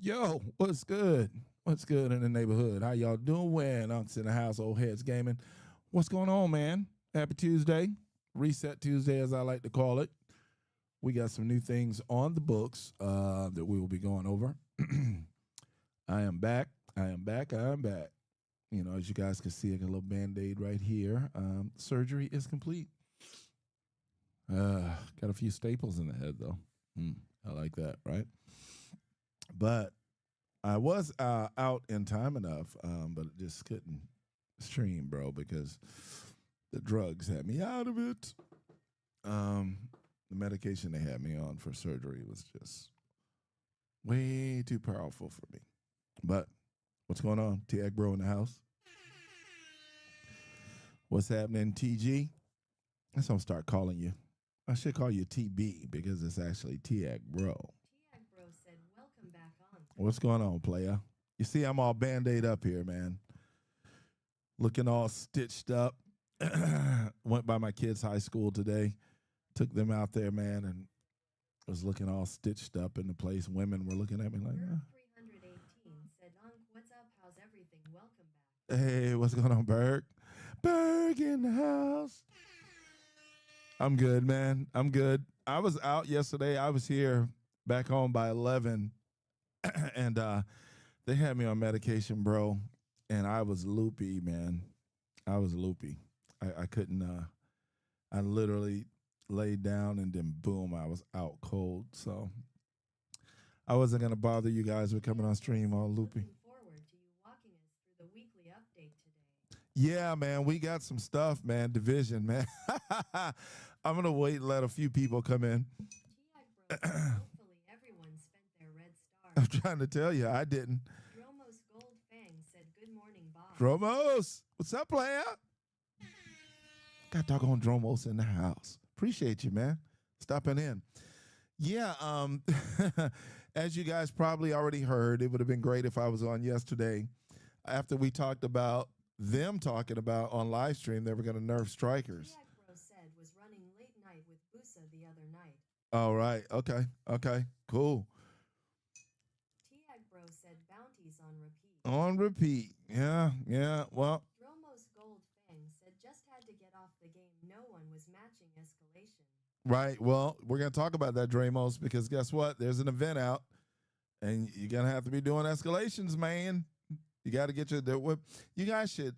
Yo, what's good? What's good in the neighborhood? How y'all doing? UnK's in the house, Old Heads Gaming. What's going on, man? Happy Tuesday. Reset Tuesday, as I like to call it. We got some new things on the books that we will be going over. I am back. I am back. I am back. You know, as you guys can see, I got a little Band-Aid right here. Surgery is complete. Got a few staples in the head, though. I like that, right? But I was out in time enough, but just couldn't stream, bro, because the drugs had me out of it. The medication they had me on for surgery was just way too powerful for me. But what's going on? T-Ag Bro in the house. What's happening, TG? That's what I'm start calling you. I should call you TB because it's actually T-Ag Bro. T-Ag Bro said, welcome back on. What's going on, player? You see, I'm all Band-Aid up here, man. Looking all stitched up. Went by my kids' high school today. Took them out there, man, and was looking all stitched up in the place. Women were looking at me like, 318 said, UnK, what's up? How's everything? Welcome back. Hey, what's going on, Berg? Berg in the house. I'm good, man. I'm good. I was out yesterday. I was here back home by 11, and they had me on medication, bro, and I was loopy, man. I was loopy. I couldn't, I literally laid down and then boom, I was out cold. So I wasn't going to bother you guys with coming on stream all loopy. Looking forward to you walking us through the weekly update today. Yeah, man, we got some stuff, man. Division, man. I'm going to wait and let a few people come in. T-Ag Bro said, hopefully everyone spent their red star. I'm trying to tell you, I didn't. Dromos Gold Fang said, good morning, Bob. Dromos, what's up, player? Got doggone Dromos in the house. Appreciate you, man. Stopping in. Yeah, as you guys probably already heard, it would have been great if I was on yesterday. After we talked about them talking about on live stream, they were going to nerf strikers. T-Ag Bro said, was running late night with Busa the other night. All right. Okay. Okay. Cool. T-Ag Bro said, bounties on repeat. On repeat. Yeah. Yeah. Well, Dromos Gold Fang said, just had to get off the game. No one was matching escalation. right. Well, we're going to talk about that, Dramos, because guess what? There's an event out, and you're going to have to be doing escalations, man. You got to get your, you guys should,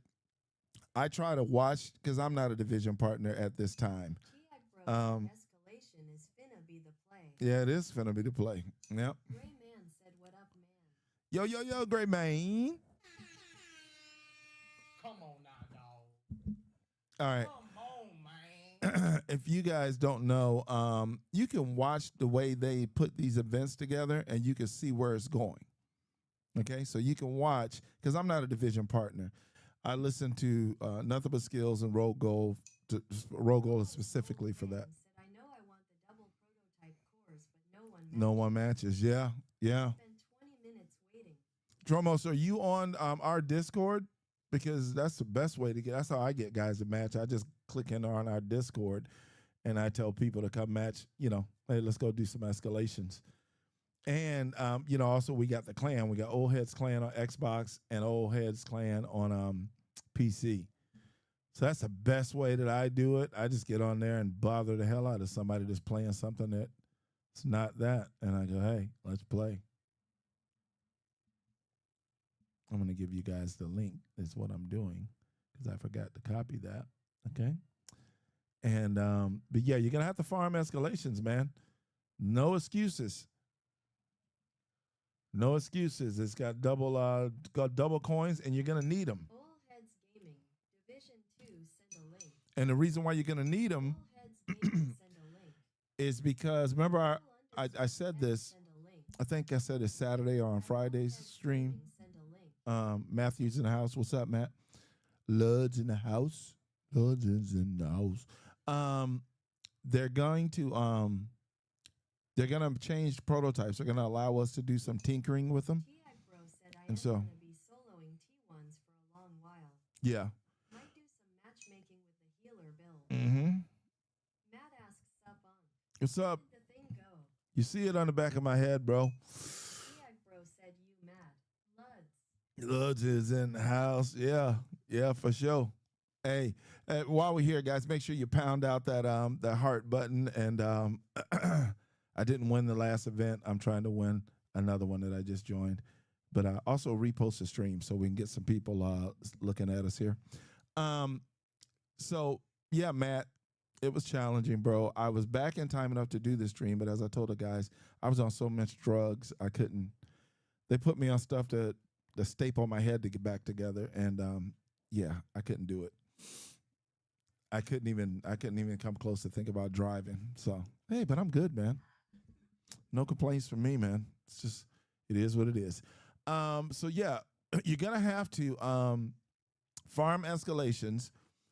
I try to watch, because I'm not a division partner at this time. T-Ag Bro said, escalation is finna be the play. Yeah, it is finna be the play. Yep. Gray Man said, what up, man? Yo, yo, yo, great man. Come on now, dog. All right. Come on, man. If you guys don't know, you can watch the way they put these events together and you can see where it's going. Okay, so you can watch, because I'm not a division partner. I listen to Nothing But Skills and Road Goal, specifically for that. Said, I know I want the double prototype cores, but no one No one matches. Yeah, yeah. Spent 20 minutes waiting. Dromos, are you on our Discord? Because that's the best way to get. That's how I get guys to match. I just click in on our Discord, and I tell people to come match. You know, hey, let's go do some escalations. And you know, also we got the clan. We got OleHeads Clan on Xbox and OleHeads Clan on PC. So that's the best way that I do it. I just get on there and bother the hell out of somebody that's playing something that's not that, and I go, hey, let's play. I'm going to give you guys the link. That's what I'm doing because I forgot to copy that. Okay. And, but yeah, you're going to have to farm escalations, man. No excuses. No excuses. It's got double coins and you're going to need them. OleHeadsGaming Division 2 send a link. And the reason why you're going to need them OleHeadsGaming send a link. is because, remember, I said this, Send a link. I think I said it's Saturday or on Friday's stream. Send a link. Matthew's in the house. What's up, Matt? Lud's in the house. Lud's in the house. They're going to change prototypes. They're going to allow us to do some tinkering with them. T-Ag Bro said, I And am so- going to be soloing T1s for a long while. Yeah. Might do some matchmaking with the healer build. Mm-hmm. Matt asks, up UnK. What's up? How did the thing go? You see it on the back of my head, bro. T-Ag Bro said, Lodge is in the house. Yeah, yeah, for sure. Hey, while we're here, guys, make sure you pound out that heart button. And I didn't win the last event. I'm trying to win another one that I just joined. But also repost the stream so we can get some people looking at us here. Um, so yeah, Matt, it was challenging, bro. I was back in time enough to do this stream, but as I told the guys, I was on so much drugs I couldn't. They put me on stuff to staple my head to get back together, and yeah, I couldn't do it. I couldn't even come close to think about driving. So hey, but I'm good, man. No complaints from me, man. It's just it is what it is. So yeah, you're gonna have to farm escalations.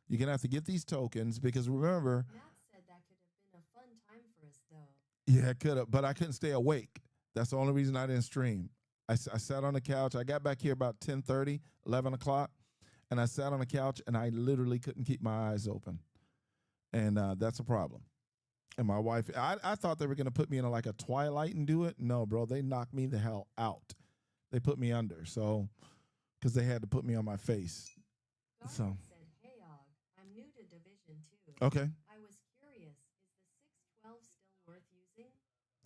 You're gonna have to get these tokens because remember, Matt said that could have been a fun time for us, though. yeah, it could have, but I couldn't stay awake. That's the only reason I didn't stream. I sat on the couch. I got back here about 10:30, 11 o'clock, and I sat on the couch and I literally couldn't keep my eyes open, and that's a problem. And my wife, I thought they were gonna put me in like a twilight and do it. No, bro, they knocked me the hell out. They put me under, so because they had to put me on my face. Garnet So said, "Hey, Og, I'm new to Division 2. okay, I was curious, is the 612 still worth using?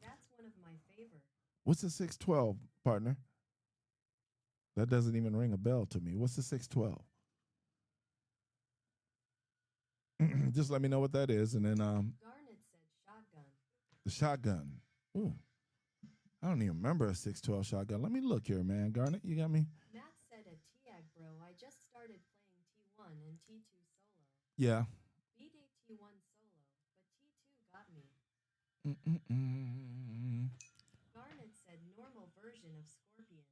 That's one of my favorites." what's the 612 partner? That doesn't even ring a bell to me. What's the 612? Just let me know what that is, and then Garnet said, "Shotgun." the shotgun. Ooh, I don't even remember a 612 shotgun. Let me look here, man. Garnet, you got me? Matt said, "A TAG, bro. I just started playing T1 and T2 solo. Yeah. Beat a T1 solo, but T2 got me." Mm-mm-mm. Garnet said, "Normal version of Scorpion."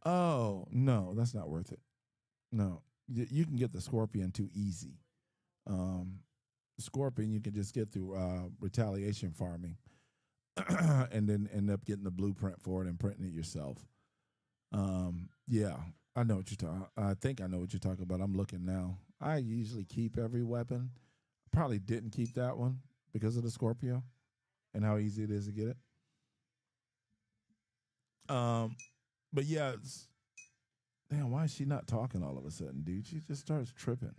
Oh no, that's not worth it. No, you can get the scorpion too easy. Um, Scorpion you can just get through retaliation farming, and then end up getting the blueprint for it and printing it yourself. Yeah, I know what you're talking. I think I know what you're talking about. I'm looking now. I usually keep every weapon. Probably didn't keep that one because of the Scorpio and how easy it is to get it. Um, but yeah, damn, why is she not talking all of a sudden, dude? She just starts tripping.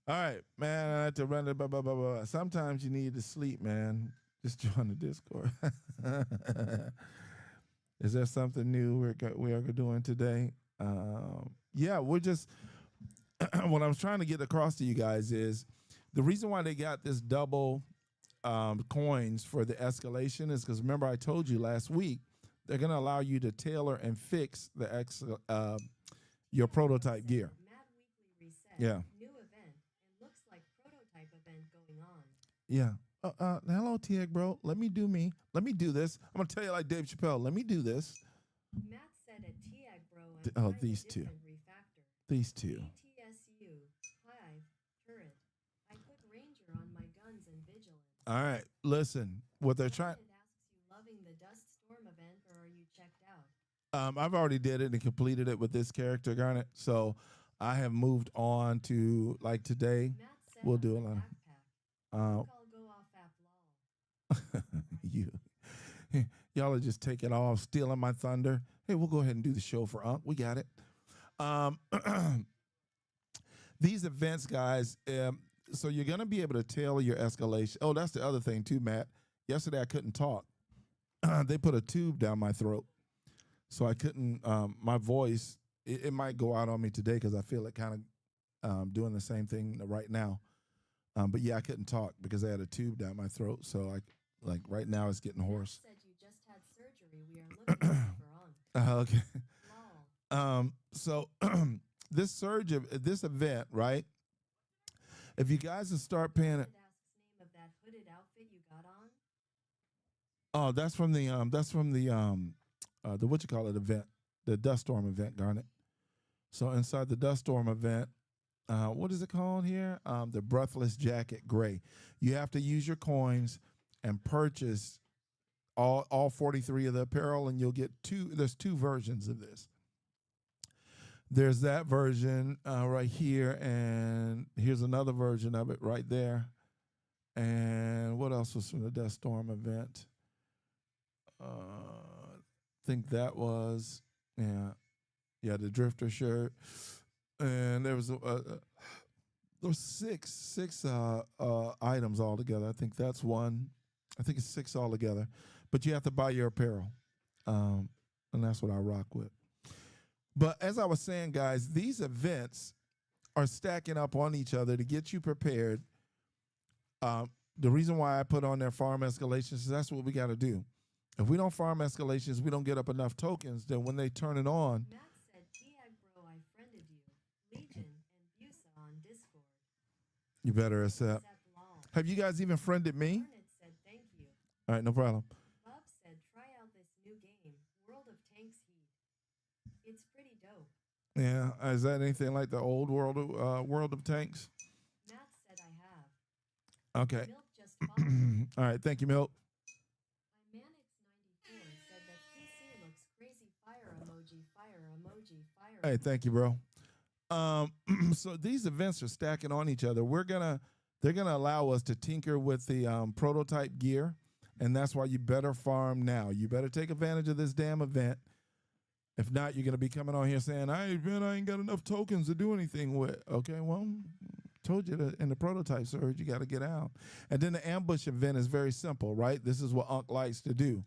All right, man. I had to run it. Blah, blah, blah, blah. Sometimes you need to sleep, man. Just join the Discord. Is there something new we are doing today? Yeah, we're just what I was trying to get across to you guys is the reason why they got this double coins for the escalation is because remember I told you last week they're going to allow you to tailor and fix your prototype gear. Mad Weekly Reset. Yeah. New event. And looks like prototype event going on. Yeah. Hello, TX, bro. Let me do me. Let me do this. I'm going to tell you like Dave Chappelle. Let me do this. Matt said a TAG, bro. These two. Refactor. These two. BTSU. Hive. Turret. I put Ranger on my guns and Vigilance. All right. Listen, what they're trying. Garnet asks you loving the Dust Storm event or are you checked out? I've already did it and completed it with this character, Garnet. So I have moved on to like today. Matt said We'll do a on lot. my backpack. I'll go off app lol. You, y'all are just taking off, stealing my thunder. Hey, we'll go ahead and do the show for UnK. We got it. These events, guys. So you're gonna be able to tailor your escalation. Oh, that's the other thing too, Matt. Yesterday I couldn't talk. They put a tube down my throat, so I couldn't. My voice it might go out on me today because I feel it kind of doing the same thing right now. But yeah, I couldn't talk because I had a tube down my throat. So like right now it's getting hoarse. Matt said you just had surgery. We are looking for on. Okay. Lol. So this surge of this event, right? If you guys will start paying it. Asks name of that hooded outfit you got on. Oh, that's from the what you call it event, the Dust Storm event, Garnet. So inside the Dust Storm event, what is it called here? The Breathless Jacket Gray. You have to use your coins and purchase all 43 of the apparel, and you'll get there's two versions of this. There's that version right here, and here's another version of it right there. And what else was from the Dust Storm event? I think that was, yeah. Yeah, the Drifter shirt. And there was six items altogether. I think that's one. I think it's six altogether. But you have to buy your apparel. Um, and that's what I rock with. But as I was saying, guys, these events are stacking up on each other to get you prepared. The reason why I put on there farm escalations is that's what we got to do. If we don't farm escalations, we don't get up enough tokens, then when they turn it on. Matt said, Tiag bro, I friended you. Legion and Busa on Discord. You better accept. Lol. Have you guys even friended me? Hornet said, thank you. All right, no problem. Bub said, try out this new game, World of Tanks Heat. It's pretty dope. Yeah, is that anything like the old World of Tanks? Matt said, I have. Okay. Milk just followed. All right, thank you, Milk. Imanix94 said that PC looks crazy. Fire emoji, fire emoji, fire. Hey, thank you, bro. So these events are stacking on each other. They're gonna allow us to tinker with the prototype gear, and that's why you better farm now. You better take advantage of this damn event. If not, you're gonna be coming on here saying, I ain't got enough tokens to do anything with. Okay, well, told you that in the prototype surge, you got to get out. And then the ambush event is very simple, right? This is what UnK likes to do.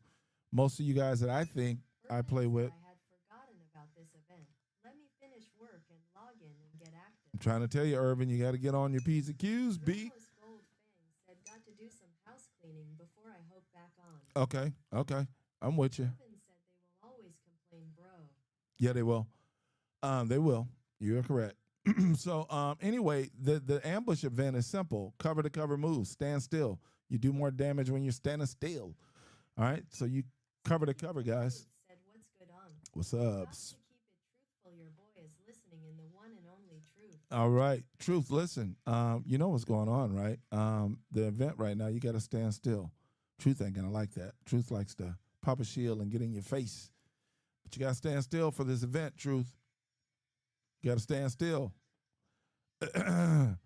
Most of you guys that I think I play with. I had forgotten about this event. Let me finish work and log in and get active. I'm trying to tell you, Irvin, you got to get on your P's and Q's, B. Ramos Gold Fang said, got to do some house cleaning before I hope back on. Okay. I'm with you. Irvin said they will always complain, bro. Yeah, they will. They will. You're correct. So anyway, the ambush event is simple. Cover to cover moves. Stand still. You do more damage when you're standing still. All right. So you cover to cover, guys. Said, what's good on? What's Got up? to keep it truthful. Your boy is listening in the one and only truth. All right. Truth, listen. You know what's going on, right? The event right now, you got to stand still. Truth ain't going to like that. Truth likes to pop a shield and get in your face. But you got to stand still for this event, Truth. You got to stand still. Or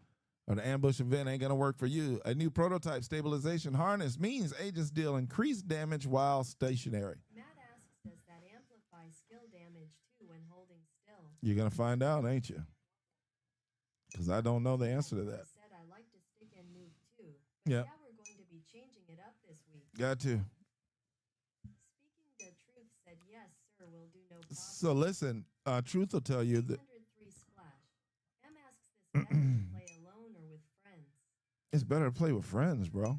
the ambush event ain't going to work for you. A new prototype stabilization harness means agents deal increased damage while stationary. Matt asks, does that amplify skill damage too when holding still? You're going to find out, ain't you? Because I don't know the answer to that. Said I like to stick and move too. But Yeah. we're going to be changing it up this week. Got to. Speaking the truth said, yes, sir, will do no problem. So listen, Truth will tell you that 103 splash. M asks this better to play alone or with friends. it's better to play with friends, bro. VQ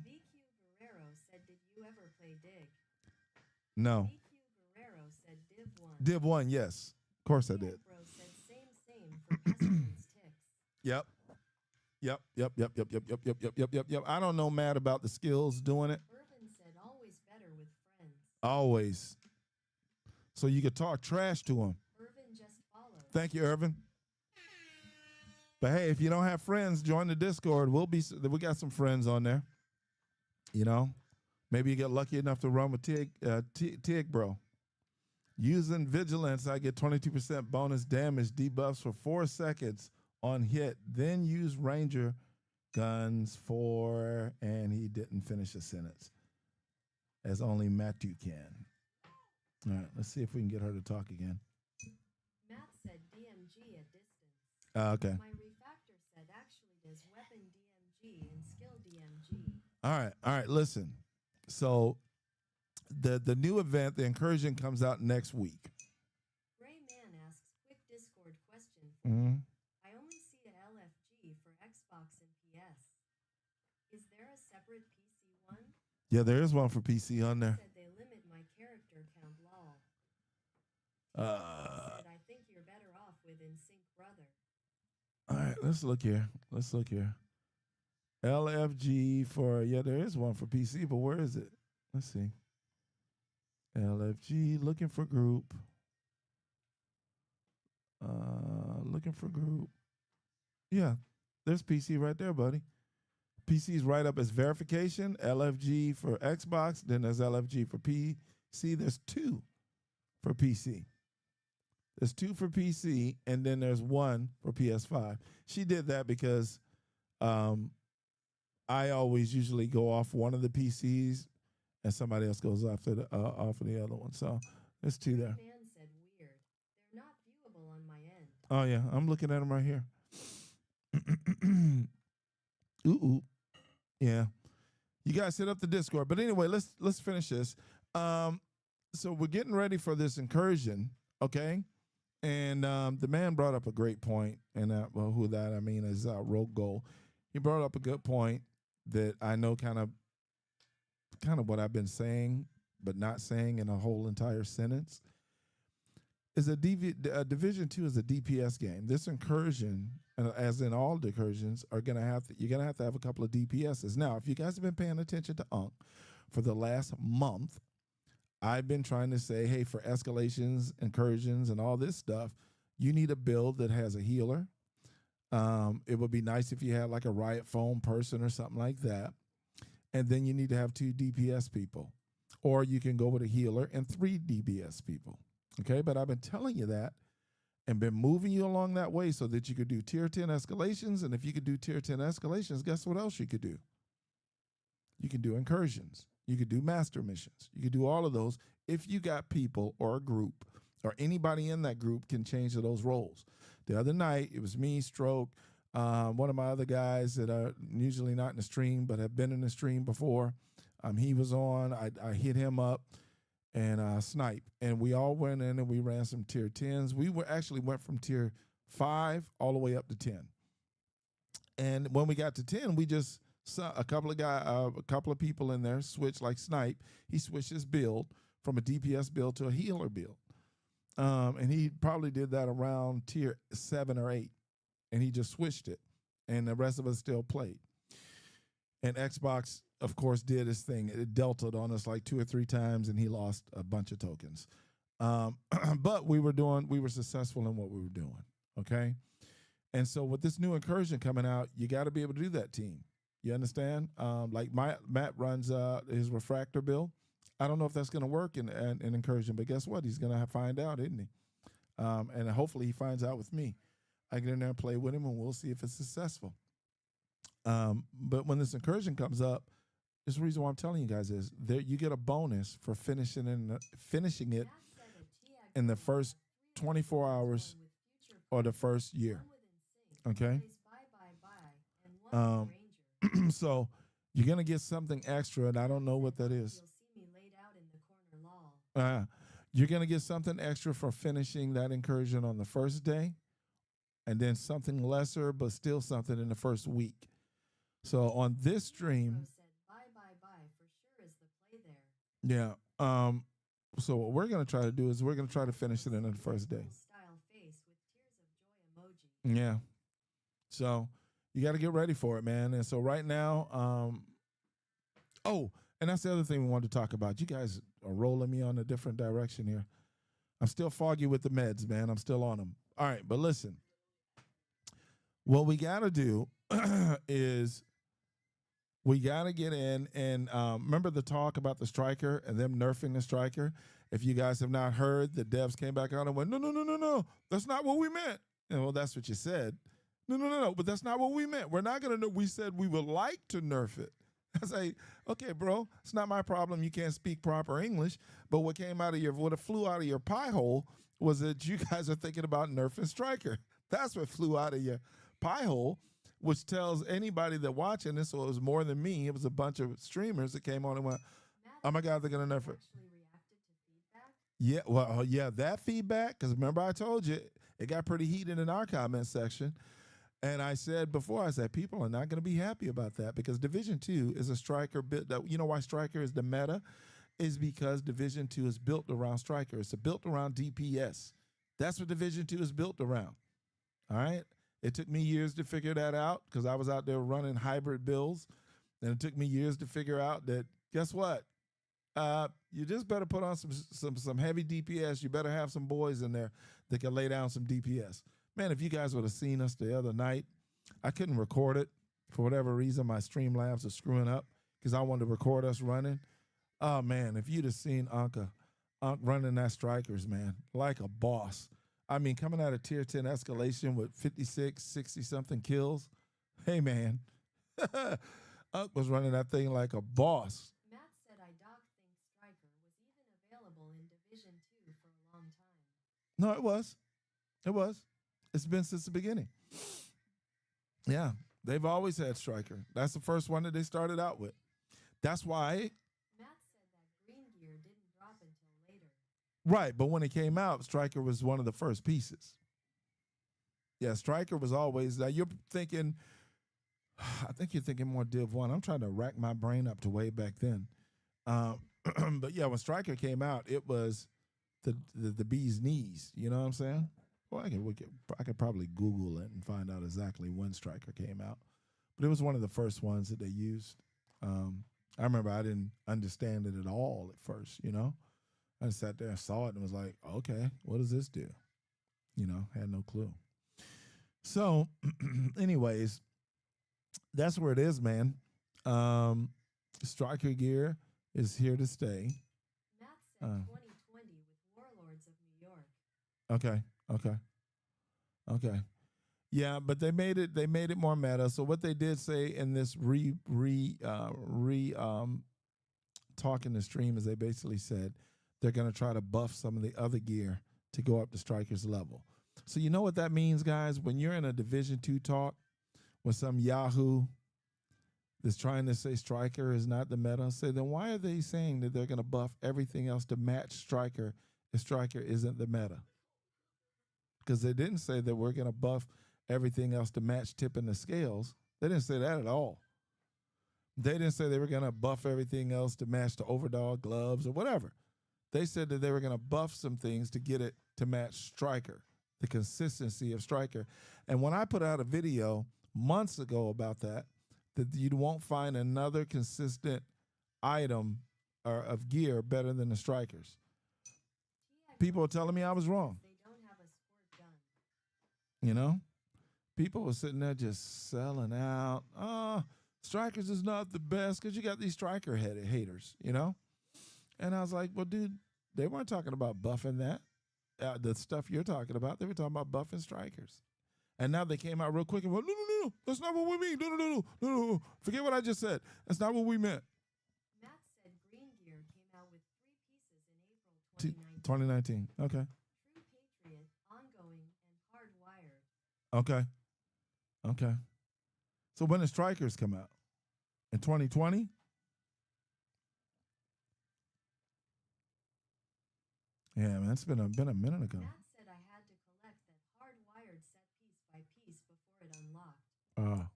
Guerrero said, did you ever play Dig? No. VQ Guerrero said Div 1. Div 1, yes. Of course I did. Bro said same for pestilence ticks. Yep. Yep. I don't know mad about the skills doing it. Irvin said always better with friends. Always. So you could talk trash to them. Irvin just followed. Thank you, Irvin. But hey, if you don't have friends, join the Discord. We got some friends on there. You know, maybe you get lucky enough to run with Tig bro. Using vigilance, I get 22% bonus damage debuffs for 4 seconds on hit. Then use ranger guns for, and he didn't finish the sentence, as only Matthew can. All right, let's see if we can get her to talk again. Matt said DMG at distance. Okay. My refactor said actually does weapon DMG and skill DMG. All right. Listen. So the new event, the incursion, comes out next week. Gray Man asks, quick Discord question. Mm-hmm. I only see a LFG for Xbox and PS. Is there a separate PC one? Yeah, there is one for PC on there. Said they limit my character count. Lol. Uh, Said I think you're better off with InSync brother. all right, let's look here. LFG for, yeah, there is one for PC, but where is it? Let's see. LFG, looking for group. Looking for group. Yeah, there's PC right there, buddy. PC's right up as verification, LFG for Xbox, then there's LFG for PC. There's 2 for PC. There's 2 for PC, and then there's 1 for PS5. She did that because I always usually go off one of the PCs, and somebody else goes off of the other one. So there's 2 there. Man said weird. They're not viewable Oh yeah, I'm looking at them right here. Ooh, ooh, yeah. You guys hit up the Discord. But anyway, let's finish this. Um, so we're getting ready for this incursion, okay? And the man brought up a great point, and well, who that I mean is Rogue Goal. He brought up a good point that I know kind of what I've been saying, but not saying in a whole entire sentence. Is Division Two is a DPS game. This incursion, as in all incursions, are gonna have to you're gonna have a couple of DPSs. Now, if you guys have been paying attention to UnK for the last month, I've been trying to say, hey, for escalations, incursions, and all this stuff, you need a build that has a healer. It would be nice if you had like a riot foam person or something like that. And then you need to have 2 DPS people. Or you can go with a healer and 3 DPS people. Okay, but I've been telling you that and been moving you along that way so that you could do tier 10 escalations. And if you could do tier 10 escalations, guess what else you could do? You can do incursions. You could do master missions. You could do all of those if you got people or a group or anybody in that group can change to those roles. The other night, it was me, Stroke, one of my other guys that are usually not in the stream but have been in the stream before. He was on. I hit him up and Snipe. And we all went in and we ran some tier 10s. We actually went from tier 5 all the way up to 10. And when we got to 10, we just saw a couple of people in there switch like Snipe. He switched his build from a DPS build to a healer build. And he probably did that around tier 7 or 8. And he just switched it. And the rest of us still played. And Xbox, of course, did his thing. It deltaed on us like 2 or 3 times, and he lost a bunch of tokens. But we were successful in what we were doing, okay? And so with this new incursion coming out, you got to be able to do that, team. You understand? Like Matt runs his refractor build. I don't know if that's going to work in incursion, but guess what? He's going to find out, isn't he? And hopefully he finds out with me. I get in there and play with him, and we'll see if it's successful. But when this incursion comes up, this is the reason why I'm telling you guys is there you get a bonus for finishing it in the first 24 hours or the first year. Okay. So you're gonna get something extra, and I don't know what that is. You're gonna get something extra for finishing that incursion on the first day, and then something lesser, but still something in the first week. So on this stream, yeah. So what we're gonna try to do is we're gonna try to finish it in the first day. Yeah. So you got to get ready for it, man. And so right now, oh, and that's the other thing we wanted to talk about. You guys are rolling me on a different direction here. I'm still foggy with the meds, man. I'm still on them. All right, but listen. What we got to do is we got to get in and remember the talk about the striker and them nerfing the striker? If you guys have not heard, the devs came back out and went, no. That's not what we meant. And well, that's what you said. No, but that's not what we meant. We're not going to, we said we would like to nerf it. I say, okay, bro, it's not my problem. You can't speak proper English. But what flew out of your pie hole was that you guys are thinking about nerfing striker. That's what flew out of your pie hole, which tells anybody that watching this, so it was more than me. It was a bunch of streamers that came on and went, oh my God, they're going to nerf it. Yeah, well, yeah, that feedback, because remember I told you, it got pretty heated in our comment section. And I said before, I said, people are not going to be happy about that because Division 2 is a striker built. You know why striker is the meta? Is because Division 2 is built around striker. It's built around DPS. That's what Division 2 is built around. All right? It took me years to figure that out because I was out there running hybrid builds. And it took me years to figure out that, guess what? You just better put on some heavy DPS. You better have some boys in there that can lay down some DPS. Man, if you guys would have seen us the other night, I couldn't record it. For whatever reason, my Streamlabs are screwing up because I wanted to record us running. Oh, man, if you'd have seen UnK running that strikers, man, like a boss. I mean, coming out of tier 10 escalation with 56, 60-something kills. Hey, man, UnK was running that thing like a boss. Matt said IDOC thinks Striker was even available in Division 2 for a long time. No, it was. It was. It's been since the beginning. Yeah, they've always had striker. That's the first one that they started out with. That's why, Matt said that green gear didn't drop until later. right? But when it came out, striker was one of the first pieces. Yeah, striker was always. Now you're thinking, I think you're thinking more Div 1. I'm trying to rack my brain up to way back then. Um, but yeah, when striker came out, it was the bee's knees. You know what I'm saying? Well, I could probably Google it and find out exactly when striker came out. But it was one of the first ones that they used. I remember I didn't understand it at all at first. You know, I just sat there and saw it and was like, okay, what does this do? You know, had no clue. So, anyways, that's where it is, man. Striker gear is here to stay. Matt said 2020 with Warlords of New York. Okay. Yeah, but they made it more meta. So what they did say in this talk in the stream is they basically said they're gonna try to buff some of the other gear to go up to Striker's level. So you know what that means, guys? When you're in a Division 2 talk with some Yahoo that's trying to say Striker is not the meta, say then why are they saying that they're gonna buff everything else to match Striker if Striker isn't the meta? Because they didn't say that we're going to buff everything else to match tipping the scales. They didn't say that at all. They didn't say they were going to buff everything else to match the overdog gloves or whatever. They said that they were going to buff some things to get it to match striker, the consistency of striker. And when I put out a video months ago about that you won't find another consistent item or of gear better than the strikers. People are telling me I was wrong. You know, people were sitting there just selling out. Strikers is not the best because you got these striker haters, you know? And I was like, well, dude, they weren't talking about buffing that. The stuff you're talking about, they were talking about buffing strikers. And now they came out real quick and went, no, that's not what we mean. No. Forget what I just said. That's not what we meant. Matt said Green Gear came out with 3 pieces in April 2019. Okay. True Patriot, Ongoing, and Hardwired. Okay. So when the strikers come out? In 2020? Yeah, man, it's been a minute ago. Matt said I had to collect that hardwired set piece by piece before it unlocked.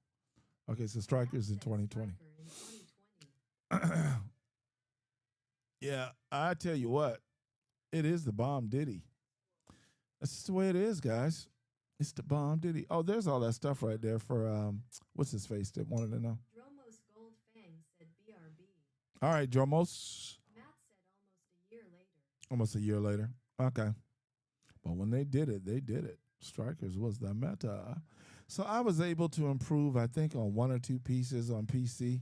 Okay, so strikers in 2020. Yeah, I tell you what, it is the bomb Diddy. That's just the way it is, guys. It's the bomb Diddy. Oh, there's all that stuff right there for what's his face that wanted to know. Dromos Gold Fang said BRB. All right, Dromos. Matt said almost a year later. Almost a year later. Okay. But when they did it, they did it. Strikers was the meta. So I was able to improve, I think, on 1 or 2 pieces on PC.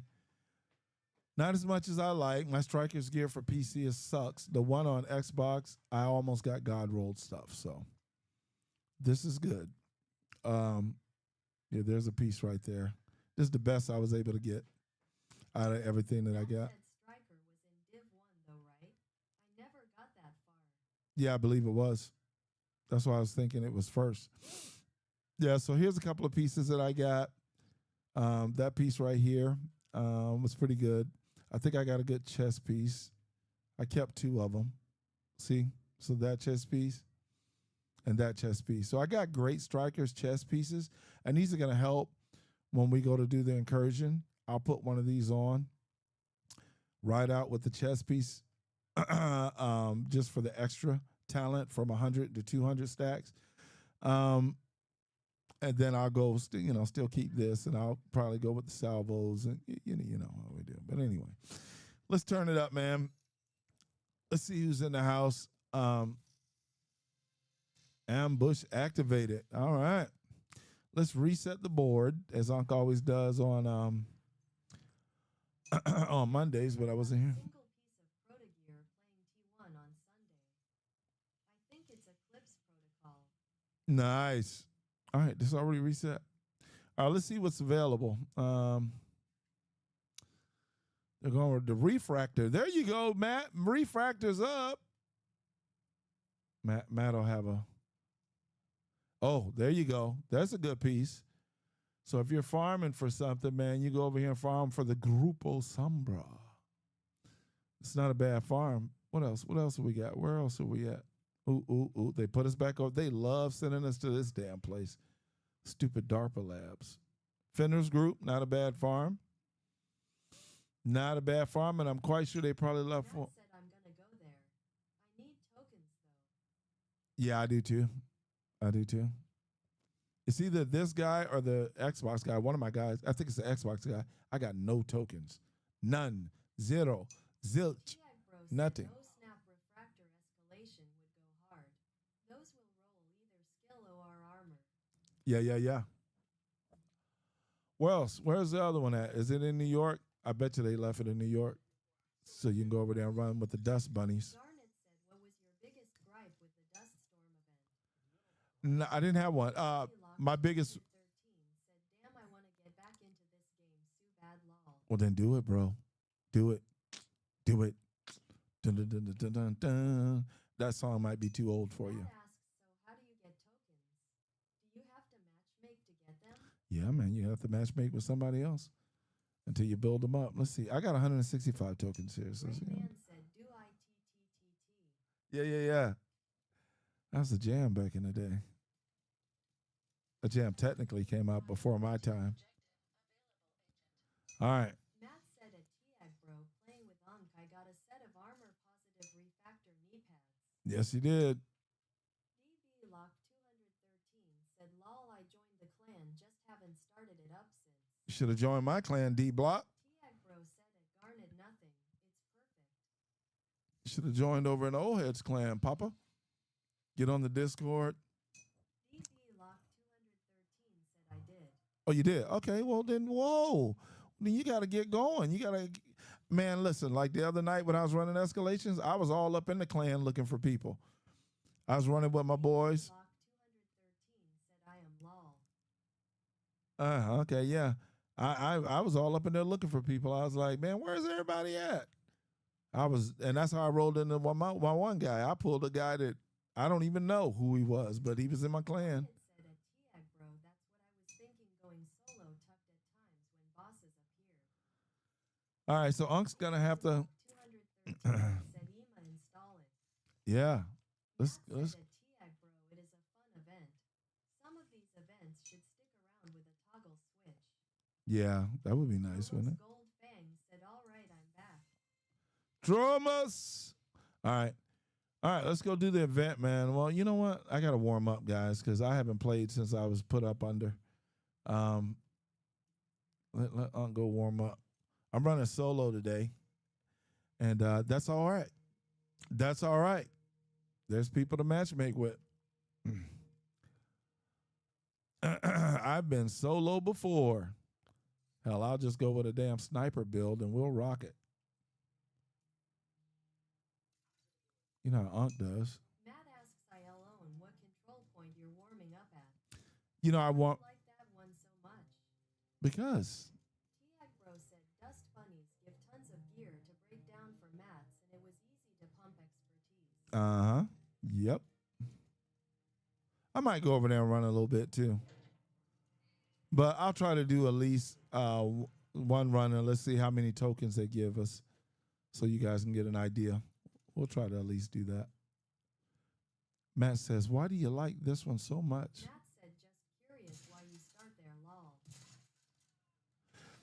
Not as much as I like. My Strikers gear for PC sucks. The one on Xbox, I almost got God rolled stuff. So this is good. Yeah, there's a piece right there. This is the best I was able to get out of everything that I got. Striker was in Div 1 though, right? I never got that far. Yeah, I believe it was. That's why I was thinking it was first. Yeah, so here's a couple of pieces that I got. That piece right here was pretty good. I think I got a good chest piece. I kept 2 of them. See? So that chest piece and that chest piece. So I got great strikers chest pieces, and these are going to help when we go to do the incursion. I'll put one of these on right out with the chest piece just for the extra talent from 100 to 200 stacks. And then I'll go, still keep this, and I'll probably go with the salvos, and you know how we do. But anyway, let's turn it up, man. Let's see who's in the house. Ambush activated. All right. Let's reset the board, as UnK always does on on Mondays, but I wasn't here. Single piece of proto gear playing T1 on Sunday. I think it's Eclipse Protocol. Nice. All right, this already reset. All right, let's see what's available. They're going with the refractor. There you go, Matt. Refractor's up. Matt will have a. Oh, there you go. That's a good piece. So if you're farming for something, man, you go over here and farm for the Grupo Sombra. It's not a bad farm. What else? What else have we got? Where else are we at? Ooh, ooh, ooh. They put us back over. They love sending us to this damn place. Stupid DARPA labs. Fenner's Group, not a bad farm. Not a bad farm, and I'm quite sure they probably left Matt for. said I'm gonna go there. I need tokens though. Yeah, I do too. I do too. It's either this guy or the Xbox guy. One of my guys, I think it's the Xbox guy. I got no tokens. None. Zero. Zilch. Tiag Bro said Nothing. no snap refractor escalation would go hard. Those will roll either skill or armor. Yeah, yeah, yeah. Where else? Where's the other one at? Is it in New York? I bet you they left it in New York. So you can go over there and run with the dust bunnies. Garnet said, what was your biggest gripe with the Dust Storm event? No, I didn't have one. My biggest. 13 said, damn, I want to get back into this game. Sue bad lol. Well, then do it, bro. Do it. Do it. Dun, dun, dun, dun, dun, dun. That song might be too old for you. Matt asks, so how do you get tokens? Do you have to matchmake to get them? Yeah, man. You have to matchmake with somebody else until you build them up. Let's see. I got 165 tokens here. So, Great man said, do I TTTT? yeah, yeah, yeah. That was a jam back in the day. A jam technically came out before my time. All right. Matt said at Tiag Bro, playing with UnK, I got a set of armor positive refactor knee pads. Yes, he did. DB Lock 213 said, lol, I joined the clan, just haven't started it up since. You should have joined my clan, D Block. Tiag Bro said at Garnet nothing. It's perfect. You should have joined over in the OleHeads clan, Papa. Get on the Discord. DB Lock 213 said I did. Oh, you did? Okay, well then, whoa. Then you got to get going. You got to, man, listen, like the other night when I was running escalations, I was all up in the clan looking for people. I was running with my boys. Lock 213 said I am lol. Okay, yeah. I was all up in there looking for people. I was like, man, where's everybody at? And that's how I rolled into my one guy. I pulled a guy that I don't even know who he was, but he was in my clan. Garnet said at Tiag Bro, that's what I was thinking, going solo tucked at times when bosses appear. All right, so Unk's gonna have to. 213 said Ema install it. Yeah, Matt let's. said at Tiag Bro, it is a fun event. Some of these events should stick around with a toggle switch. Yeah, that would be nice, wouldn't it? Gold Fang said, all right, I'm back. Dramas. All right, let's go do the event, man. Well, you know what? I got to warm up, guys, because I haven't played since I was put up under. Let Unc go warm up. I'm running solo today, and that's all right. That's all right. There's people to matchmake with. I've been solo before. Hell, I'll just go with a damn sniper build, and we'll rock it. You know how Unc does. Matt asks Ielone what control point you're warming up at. You know, I want. I like that one so much. Because. Tiag Bro said dust bunnies give tons of gear to break down for mats, and it was easy to pump expertise. Uh-huh. Yep. I might go over there and run a little bit too. But I'll try to do at least one run, and let's see how many tokens they give us so you guys can get an idea. We'll try to at least do that. Matt says, why do you like this one so much? Matt said, just curious why you start there, lol.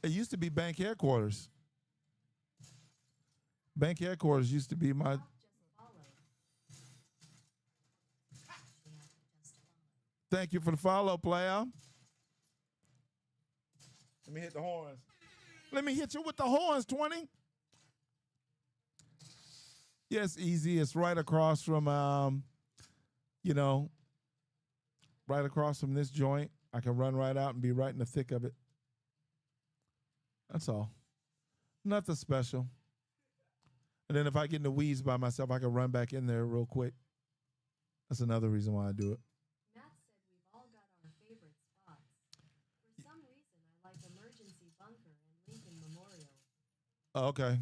It used to be bank headquarters. Bank headquarters used to be my... Just follow. Thank you for the follow, player. Let me hit the horns. Let me hit you with the horns, 20. Yes, easy. It's right across from, right across from this joint. I can run right out and be right in the thick of it. That's all. Nothing special. And then if I get in the weeds by myself, I can run back in there real quick. That's another reason why I do it. Matt said we've all got our favorite spots. For some reason, I like Emergency Bunker and Lincoln Memorial. Oh, okay.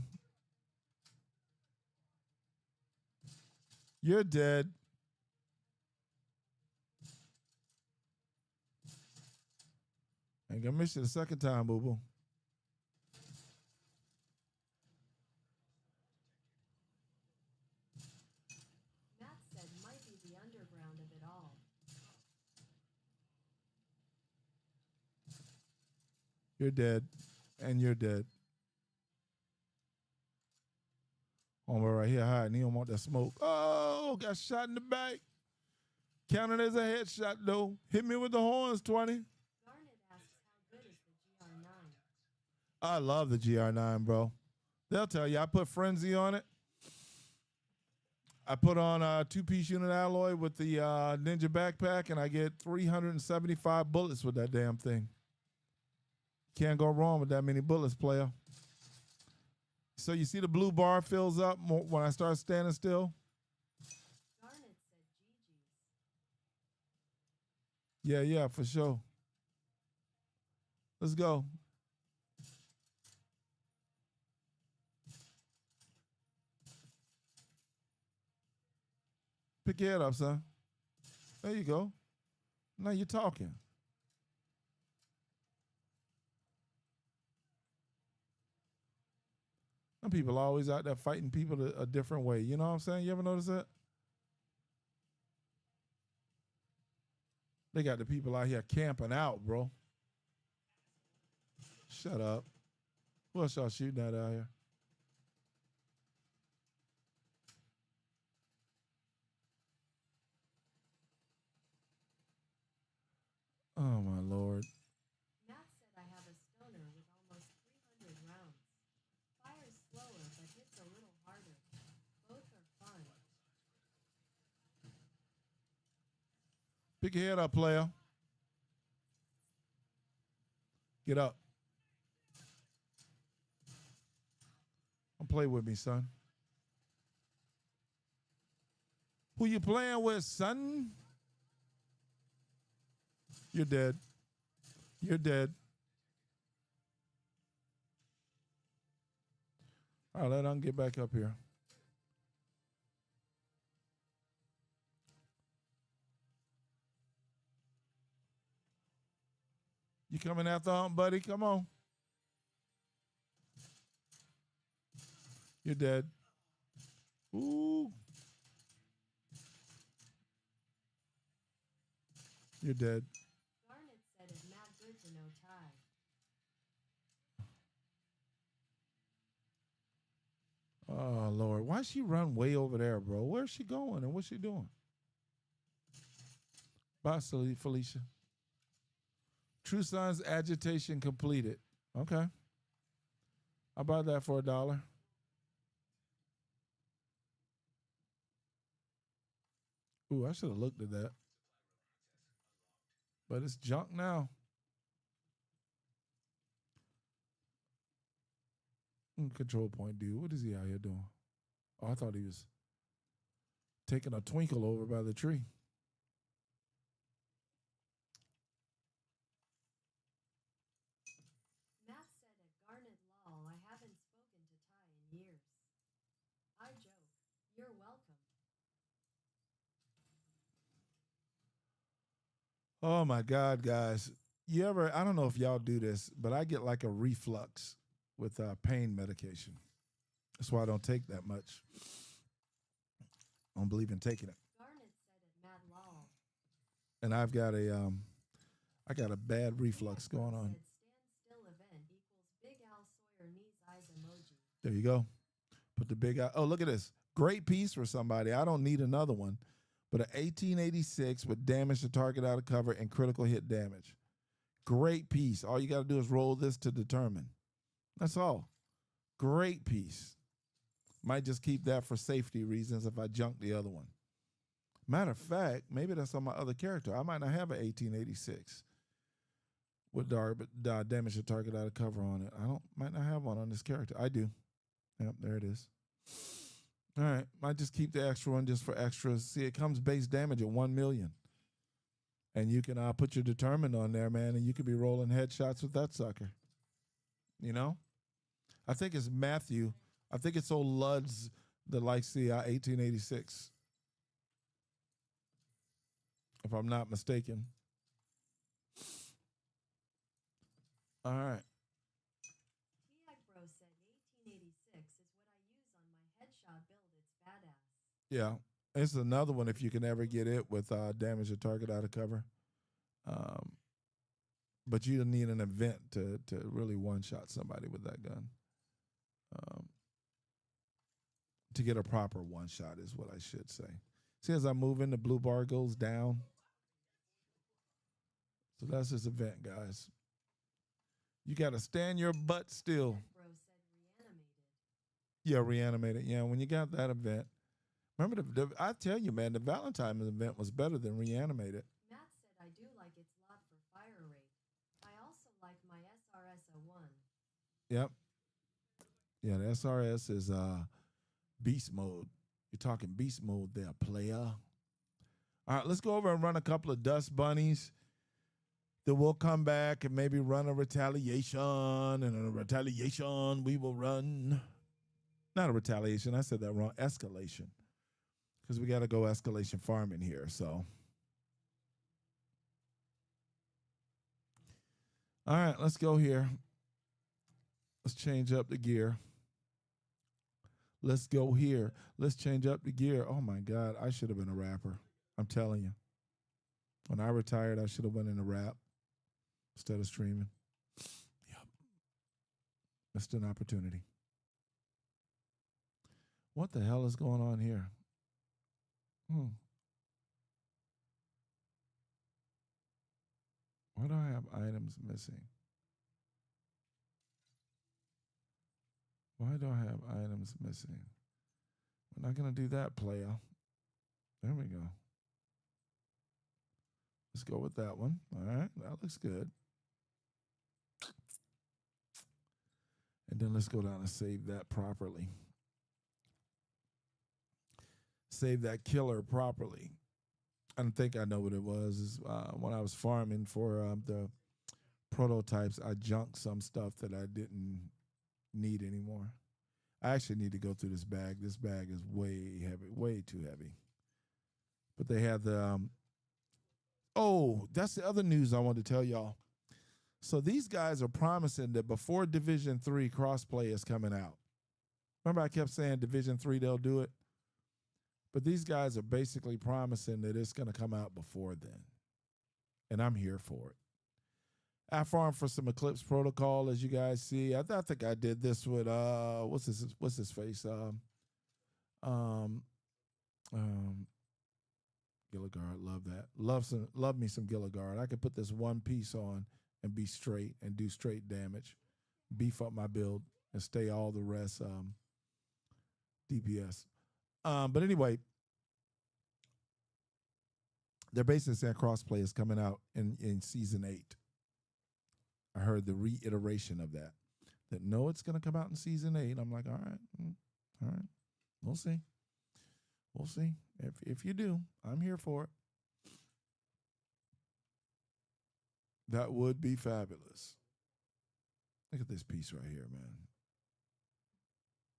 You're dead. Ain't gonna miss you the second time, boo boo. Matt said might be the underground of it all. You're dead. And you're dead. Homeboy right here hiding. He don't want that smoke. Oh, got shot in the back. Counted as a headshot, though. Hit me with the horns, 20. Garnet asks how good is the GR9? I love the GR9, bro. They'll tell you. I put Frenzy on it. I put on a two-piece unit alloy with the Ninja backpack, and I get 375 bullets with that damn thing. Can't go wrong with that many bullets, player. So you see the blue bar fills up when I start standing still? Garnet said GG's. Yeah, for sure. Let's go. Pick your head up, son. There you go. Now you're talking. Some people always out there fighting people a different way. You know what I'm saying? You ever notice that? They got the people out here camping out, bro. Shut up. Who else y'all shooting at out here? Oh, my Lord. Matt said I have a stoner with almost 300 rounds. Fires slower but hits a little harder. Both are fun. Pick your head up, player. Get up. Don't play with me, son. Who you playing with, son? You're dead. You're dead. All right, let UnK get back up here. You coming after UnK, buddy? Come on. You're dead. Ooh. You're dead. Garnet said it's not good to know tie. Oh, Lord. Why she run way over there, bro? Where's she going and what's she doing? Bye, Felicia. True Son's agitation completed. Okay. I'll buy that for $1. Ooh, I should have looked at that. But it's junk now. Control point dude. What is he out here doing? Oh, I thought he was taking a twinkle over by the tree. Matt said at Garnet Lol, I haven't spoken to Ty in years. I joke. You're welcome. Oh my God, guys. I don't know if y'all do this, but I get like a reflux with pain medication. That's why I don't take that much. I don't believe in taking it. Garnet said at Matt Lol. And I got a bad reflux going on. Said stand still event equals Big Al Sawyer needs eyes emoji. There you go. Put the big eye. Oh, look at this. Great piece for somebody. I don't need another one. But an 1886 with damage to target out of cover and critical hit damage. Great piece. All you got to do is roll this to determine. That's all. Great piece. Might just keep that for safety reasons if I junk the other one. Matter of fact, maybe that's on my other character. I might not have an 1886 with damage to target out of cover on it. Might not have one on this character. I do. Yep, there it is. All right, might just keep the extra one just for extras. See, it comes base damage at 1 million. And you can put your determined on there, man, and you could be rolling headshots with that sucker. You know? I think it's Matthew. I think it's old Luds that likes the 1886. If I'm not mistaken. All right. Tiag Bro said 1886 is what I use on my headshot build. It's badass. Yeah. It's another one if you can ever get it with damage your target out of cover. Um, but you need an event to really one-shot somebody with that gun. Um, to get a proper one-shot is what I should say. See, as I move in, the blue bar goes down. So that's this event, guys. You got to stand your butt still. Tiag Bro said reanimated. Yeah, reanimated. Yeah, when you got that event. Remember, I tell you, man, the Valentine's event was better than reanimated. Matt said I do like its lot for fire rate. I also like my SRS-01. Yep. Yeah, the SRS is beast mode. You're talking beast mode there, player. All right, let's go over and run a couple of dust bunnies. Then we'll come back and maybe run a retaliation. And in a retaliation, we will run. Not a retaliation. I said that wrong. Escalation. Because we got to go escalation farming here. So, all right, let's go here. Let's change up the gear. Let's go here. Let's change up the gear. Oh, my God. I should have been a rapper. I'm telling you. When I retired, I should have went into rap instead of streaming. Yep. Missed an opportunity. What the hell is going on here? Why do I have items missing? Why do I have items missing? We're not going to do that, player. There we go. Let's go with that one. All right, that looks good. And then let's go down and save that properly. Save that killer properly. I don't think I know what it was. Is when I was farming for the prototypes, I junked some stuff that I didn't need anymore. I actually need to go through this bag. This bag is way heavy, way too heavy. But they have the oh, that's the other news I wanted to tell y'all. So these guys are promising that before Division 3 crossplay is coming out. Remember I kept saying Division 3 they'll do it? But these guys are basically promising that it's going to come out before then. And I'm here for it. I farmed for some Eclipse Protocol, as you guys see. I think I did this with what's his face? Gilligard, love that. Love me some Gilligard. I could put this one piece on and be straight and do straight damage, beef up my build, and stay all the rest DPS. But anyway, they're basically saying crossplay is coming out in season 8. I heard the reiteration of that. That no, it's going to come out in season 8. I'm like, all right, we'll see. We'll see. If you do, I'm here for it. That would be fabulous. Look at this piece right here, man.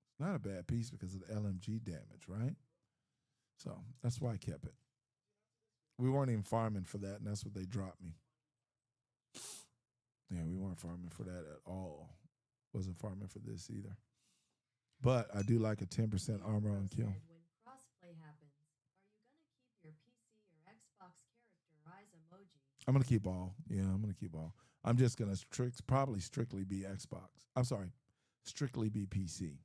It's not a bad piece because of the LMG damage, right? So that's why I kept it. We weren't even farming for that, and that's what they dropped me. Yeah, we weren't farming for that at all. Wasn't farming for this either. But I do like a 10% armor on kill. When crossplay happens, are you going to keep your PC or Xbox character eyes emoji? I'm going to keep all. Yeah, I'm going to keep all. I'm just going to probably strictly be Xbox. I'm sorry, strictly be PC.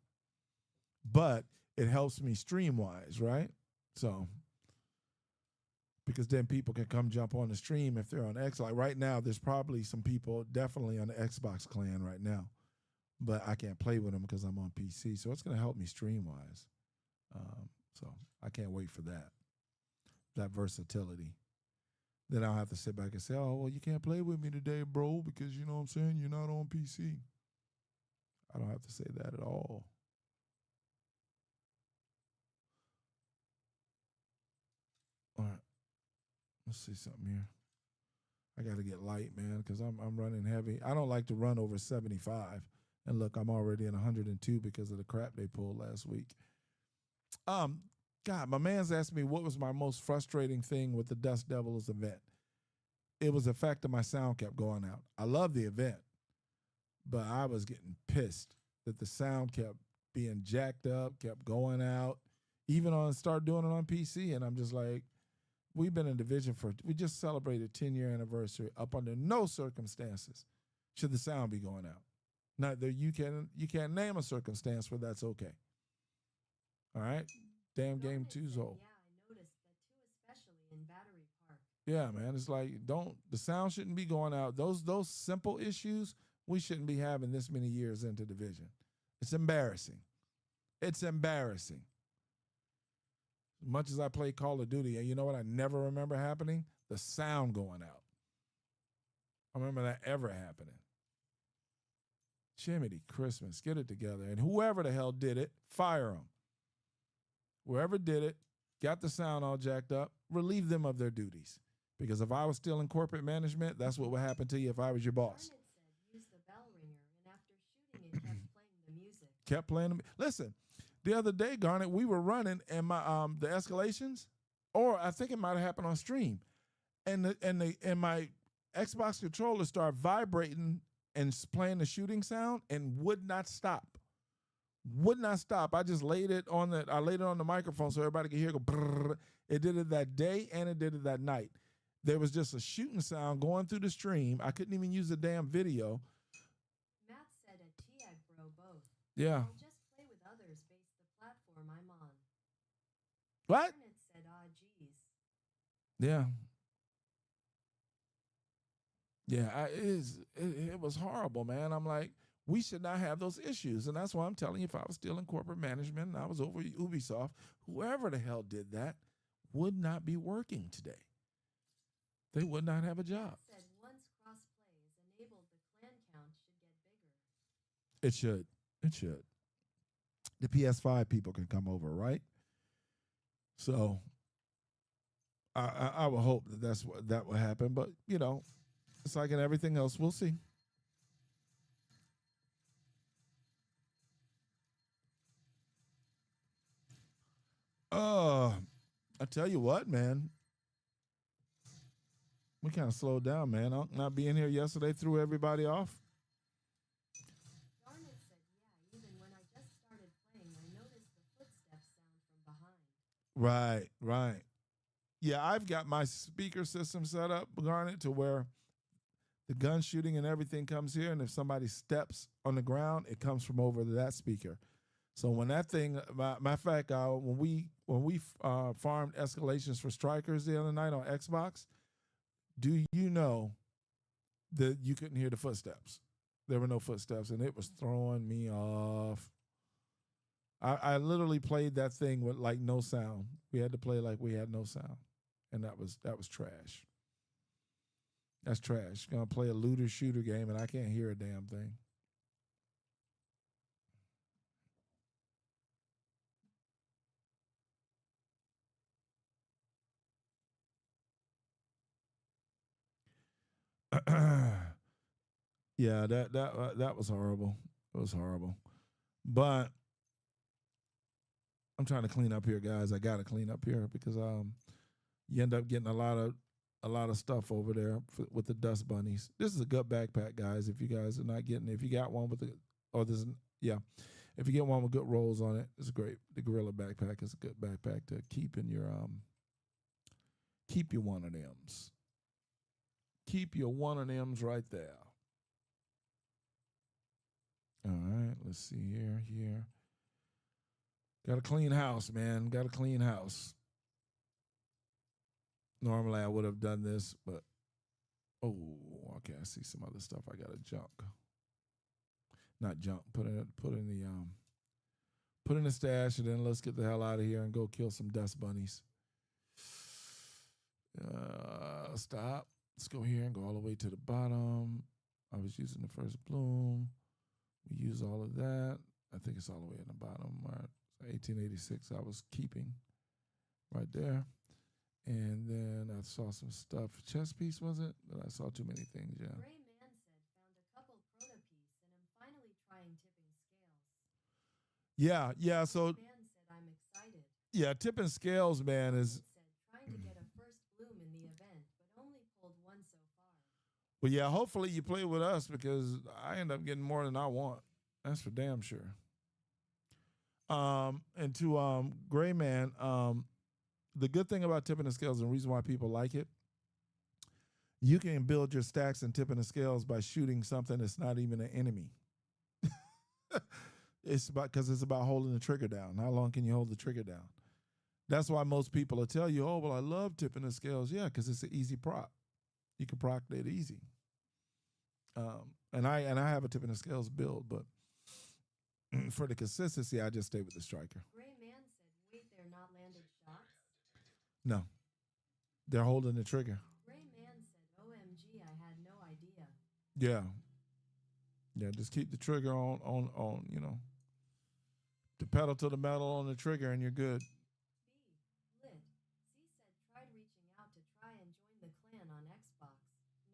But it helps me stream-wise, right? So, because then people can come jump on the stream if they're on X. Like right now, there's probably some people definitely on the Xbox clan right now. But I can't play with them because I'm on PC. So it's going to help me stream-wise. So I can't wait for that versatility. Then I'll have to sit back and say, oh, well, you can't play with me today, bro, because you know what I'm saying? You're not on PC. I don't have to say that at all. All right. Let's see something here. I got to get light, man, because I'm running heavy. I don't like to run over 75. And look, I'm already in 102 because of the crap they pulled last week. God, my man's asked me what was my most frustrating thing with the Dust Devils event. It was the fact that my sound kept going out. I love the event, but I was getting pissed that the sound kept being jacked up, kept going out, even on start doing it on PC, and I'm just like, we've been in division we just celebrated 10-year anniversary. Up under no circumstances should the sound be going out. Not that you can't name a circumstance where that's okay. All right, damn game Garnet two's said, old. yeah, I noticed that too, especially in Battery Park. Yeah, man, it's like don't the sound shouldn't be going out. Those simple issues we shouldn't be having this many years into division. It's embarrassing. It's embarrassing. As much as I play Call of Duty, and you know what I never remember happening? The sound going out. I remember that ever happening. Jiminy Christmas, get it together. And whoever the hell did it, fire them. Whoever did it, got the sound all jacked up, relieve them of their duties. Because if I was still in corporate management, that's what would happen to you if I was your boss. Garnet said, use the bell ringer, and after shooting it, kept playing the music. Kept playing them. Listen, the other day, Garnet, we were running and my the escalations, or I think it might have happened on stream, and my Xbox controller started vibrating and playing the shooting sound and would not stop. Would not stop. I just laid it on the microphone so everybody could hear it go brrr. It did it that day and it did it that night. There was just a shooting sound going through the stream. I couldn't even use the damn video. Matt said a TIAG bro both. Yeah. I'll just play with others based the platform I'm on. What? Garnet said, ah, geez. Yeah. Yeah, it was horrible, man. I'm like, we should not have those issues. And that's why I'm telling you, if I was still in corporate management and I was over Ubisoft, whoever the hell did that would not be working today. They would not have a job. Matt said once crossplay is enabled, the clan count should get bigger. It should. It should. The PS5 people can come over, right? So I would hope that will happen. But, you know, it's like in everything else. We'll see. I tell you what, man. We kind of slowed down, man. UnK not being here yesterday threw everybody off. Garnet said, yeah, even when I just started playing, I noticed the footsteps sound from behind. Right. Yeah, I've got my speaker system set up, Garnet, to where the gun shooting and everything comes here, and if somebody steps on the ground, it comes from over that speaker. So when that thing, matter of fact, when we farmed escalations for strikers the other night on Xbox, do you know that you couldn't hear the footsteps? There were no footsteps, and it was throwing me off. I literally played that thing with like no sound. We had to play like we had no sound, and that was trash. That's trash. Gonna play a looter shooter game, and I can't hear a damn thing. Yeah, that was horrible. It was horrible. But I'm trying to clean up here, guys. I got to clean up here because you end up getting a lot of stuff over there with the dust bunnies. This is a good backpack, guys. If you guys are not getting it, if you got one with the if you get one with good rolls on it, it's great. The Gorilla backpack is a good backpack to keep in your keep you one of them's. Keep your one of them's right there. All right, let's see here. Got a clean house, man. Got a clean house. Normally I would have done this, but okay, I see some other stuff I gotta junk. Not junk. Put in the stash, and then let's get the hell out of here and go kill some dust bunnies. Stop. Let's go here and go all the way to the bottom. I was using the first bloom. We use all of that. I think it's all the way in the bottom. 1886 I was keeping right there. And then I saw some stuff. Chess piece, was it? But I saw too many things, yeah. Gray Man said, found a couple proto piece, and I'm finally trying tipping scales. Yeah. So Man said, I'm excited. yeah, tipping scales, man, is Said, trying to get a first bloom in the event, but only pulled one so far. But yeah, hopefully you play with us because I end up getting more than I want. That's for damn sure. And to Gray Man, the good thing about tipping the scales and the reason why people like it, you can build your stacks and tipping the scales by shooting something that's not even an enemy. It's about because it's about holding the trigger down. How long can you hold the trigger down? That's why most people will tell you, "Oh, well, I love tipping the scales." Yeah, because it's an easy prop. You can proc it easy. And I have a tipping the scales build, but for the consistency, I just stay with the striker. Gray Man said, wait, they're not landed shots? No, they're holding the trigger. Gray Man said, OMG, I had no idea. Yeah, yeah. Just keep the trigger on. The pedal to the metal on the trigger, and you're good. B. Lit. C said, tried reaching out to try and join the clan on Xbox.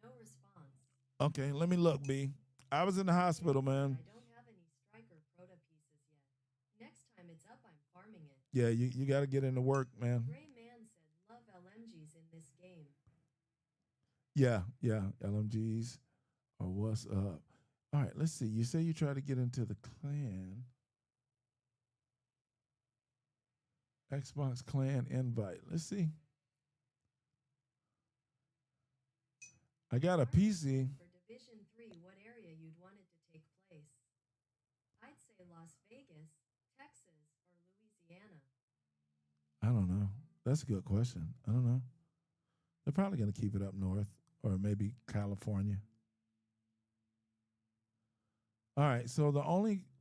No response. Okay, let me look, B. I was in the hospital, man. I don't have any striker proto pieces yet. Next time it's up, I'm farming it. Yeah, you got to get into work, man. Gray Man said, love LMGs in this game. Yeah, LMGs or what's up. All right, let's see. You say you try to get into the clan. Xbox clan invite. Let's see. I got a PC. For Division 3, what area you'd want it to take place? I'd say Las Vegas, Texas, or Louisiana. I don't know. That's a good question. I don't know. They're probably going to keep it up north or maybe California. All right, so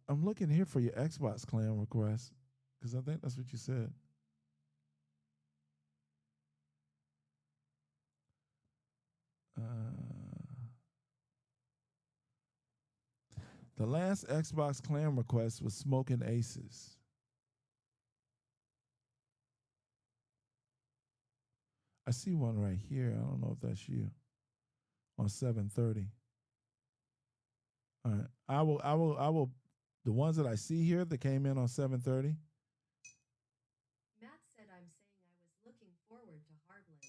I'm looking here for your Xbox clan request because I think that's what you said. The last Xbox clan request was Smoking Aces. I see one right here. I don't know if that's you. On 7:30. All right. I will the ones that I see here that came in on 7:30. Matt said I'm saying I was looking forward to Heartland.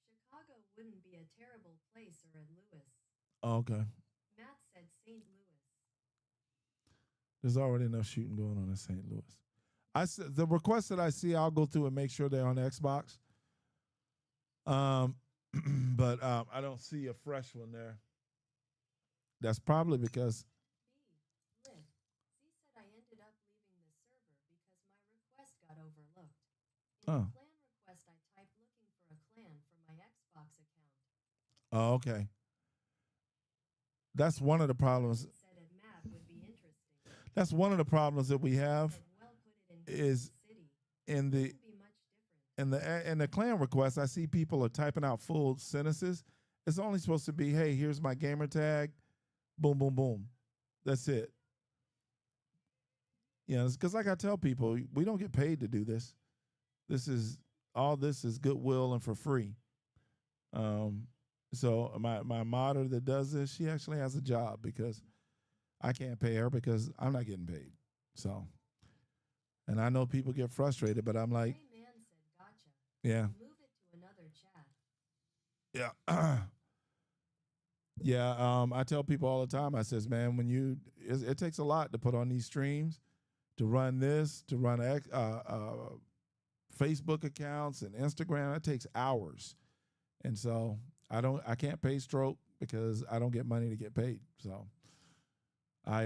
Chicago wouldn't be a terrible place or in Lewis. Oh, okay. Matt said St. Louis. There's already enough shooting going on in St. Louis. I said the requests that I see, I'll go through and make sure they're on Xbox. But I don't see a fresh one there. That's probably because B. Lit. Z said I ended up leaving the server because my request got overlooked. In the clan request, I typed looking for a clan for my Xbox account. Oh, okay. That's one of the problems. Said a map would be interesting. That's one of the problems that we have Said, well, put it in is city. in the Wouldn't be much different. in the clan request. I see people are typing out full sentences. It's only supposed to be, "Hey, here's my gamer tag." Boom, boom, boom. That's it. You know, it's because like I tell people, we don't get paid to do this. This is goodwill and for free. So my modder that does this, she actually has a job because I can't pay her because I'm not getting paid. So, and I know people get frustrated, but I'm like, Gray Man said gotcha. yeah, Move it to another chat. yeah. Yeah, I tell people all the time. I says, man, it takes a lot to put on these streams, to run this, to run Facebook accounts and Instagram. It takes hours, and so I can't pay Stroke because I don't get money to get paid. So I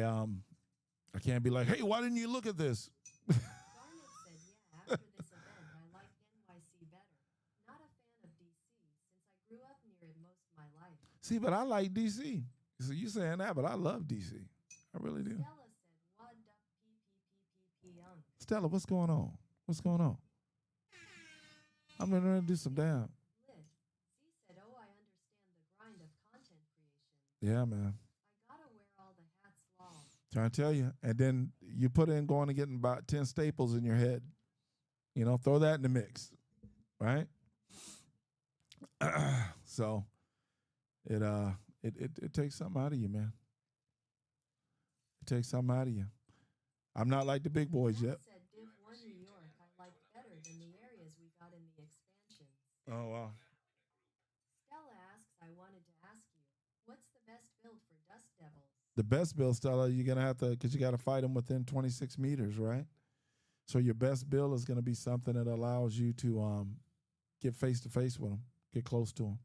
can't be like, hey, why didn't you look at this? Garnet said, yeah, after this event, I like NYC better. Not a fan of DC since I grew up near it most of my life. See, but I like DC. So you saying that, but I love DC. I really do. Stella said, what the UNK. Stella, what's going on? What's going on? I'm gonna do some damn. Lit. Z said, oh, I understand the grind of content creation. Yeah, man. I gotta wear all the hats long. Trying to tell you. And then you put in going and getting about 10 staples in your head. You know, throw that in the mix. Right? So it takes something out of you, man. It takes something out of you. I'm not like the big boys Matt yet. said, Div 1 New York, I like better than the areas we got in the expansions. Oh wow. Stella asks, I wanted to ask you, The best build, Stella, you're gonna have to, because you got to fight them within 26 meters, right? So your best build is gonna be something that allows you to get face to face with them, get close to them.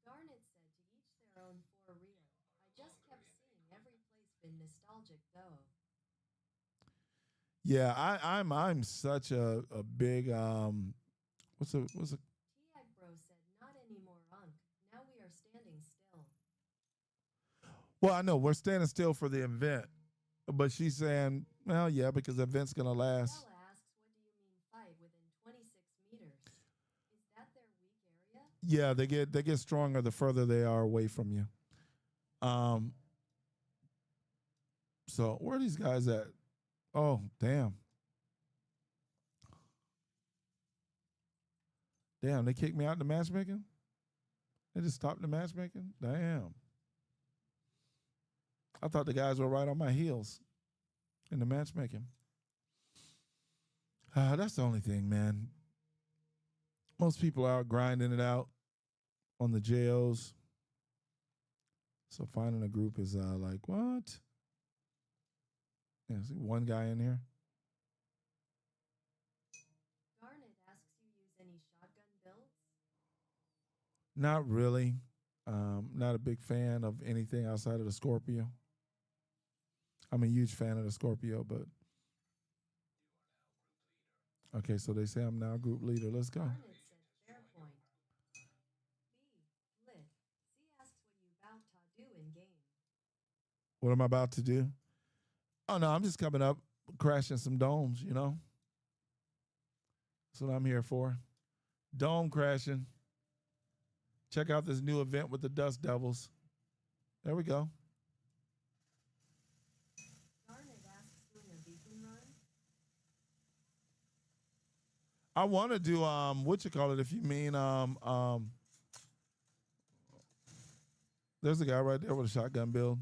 Darn it said to each their own for real. I just kept seeing every place been nostalgic though. Yeah, I'm such a big what's a T.I. Bro said not anymore UnK. Now we are standing still. well, I know we're standing still for the event, but she's saying, well, yeah, because the event's gonna last. Stella asks what do you mean fight within 26 meters? Is that their weak area? Yeah, they get stronger the further they are away from you. Um, so where are these guys at? Oh, damn. Damn, they kicked me out the matchmaking? They just stopped the matchmaking? Damn. I thought the guys were right on my heels in the matchmaking. That's the only thing, man. Most people are grinding it out on the JOs. So finding a group is like, what? Yeah, see one guy in here. Garnet asks you use any shotgun builds? Not really. Not a big fan of anything outside of the Scorpio. I'm a huge fan of the Scorpio, but okay, so they say I'm now group leader. Let's go. Garnet said fair point. B. Lit. C asks what you about to do in game. What am I about to do? Oh no, I'm just coming up, crashing some domes, you know? That's what I'm here for. Dome crashing. Check out this new event with the Dust Devils. There we go. Garnet asks doing a beacon run? I want to do what you call it if you mean there's a guy right there with a shotgun build.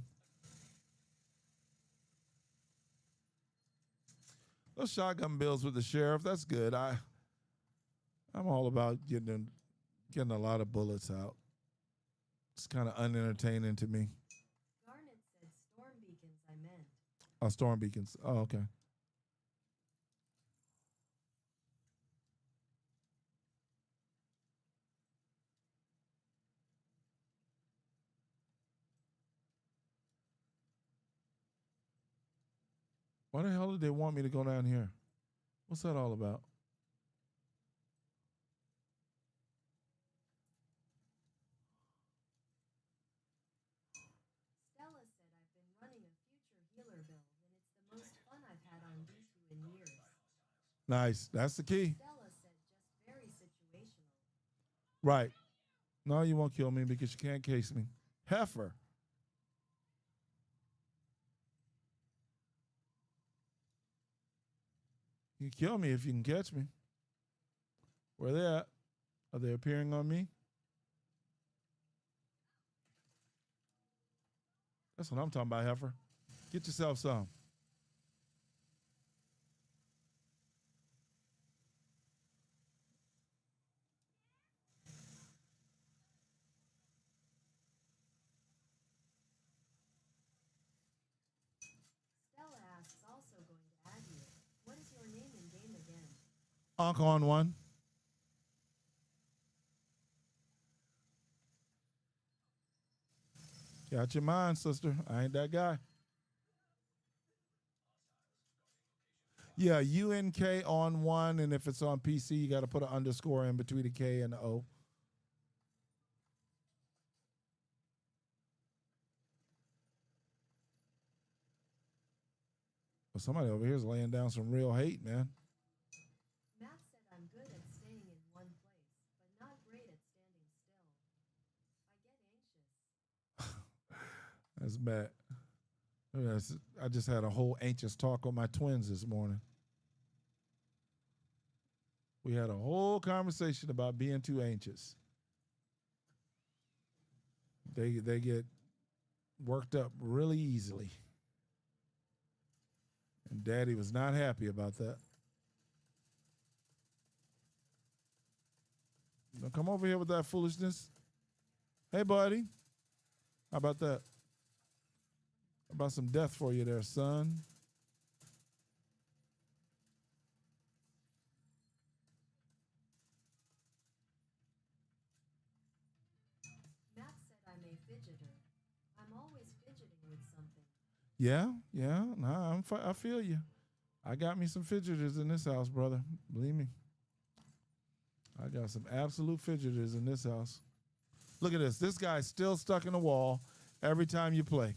Those shotgun builds with the sheriff, that's good. I'm all about getting a lot of bullets out. It's kind of unentertaining to me. Garnet said storm beacons I meant. Oh, storm beacons. Oh, okay. Why the hell did they want me to go down here? What's that all about? Stella said I've been running a future healer build and it's the most fun I've had on D2 in years. Nice. That's the key. Stella said just very situational. Right. No, you won't kill me because you can't case me. Heifer. You can kill me if you can catch me. Where they at? Are they appearing on me? That's what I'm talking about, Heifer. Get yourself some. Stella asks also going to add you. What is your name in game again? UnK on one. Got your mind, sister. I ain't that guy. Yeah, UNK on one, and if it's on PC, you got to put an underscore in between the K and the O. Well, somebody over here is laying down some real hate, man. Matt said I'm good at staying in one place, but not great at standing still. I get anxious. That's bad. I just had a whole anxious talk with my twins this morning. We had a whole conversation about being too anxious. They get worked up really easily. And Daddy was not happy about that. Now come over here with that foolishness. Hey, buddy. How about that? about some death for you there, son? Matt said I'm a fidgeter. I'm always fidgeting with something. Yeah, yeah. Nah, I feel you. I got me some fidgeters in this house, brother. Believe me. I got some absolute fidgeters in this house. Look at this. This guy's still stuck in the wall every time you play.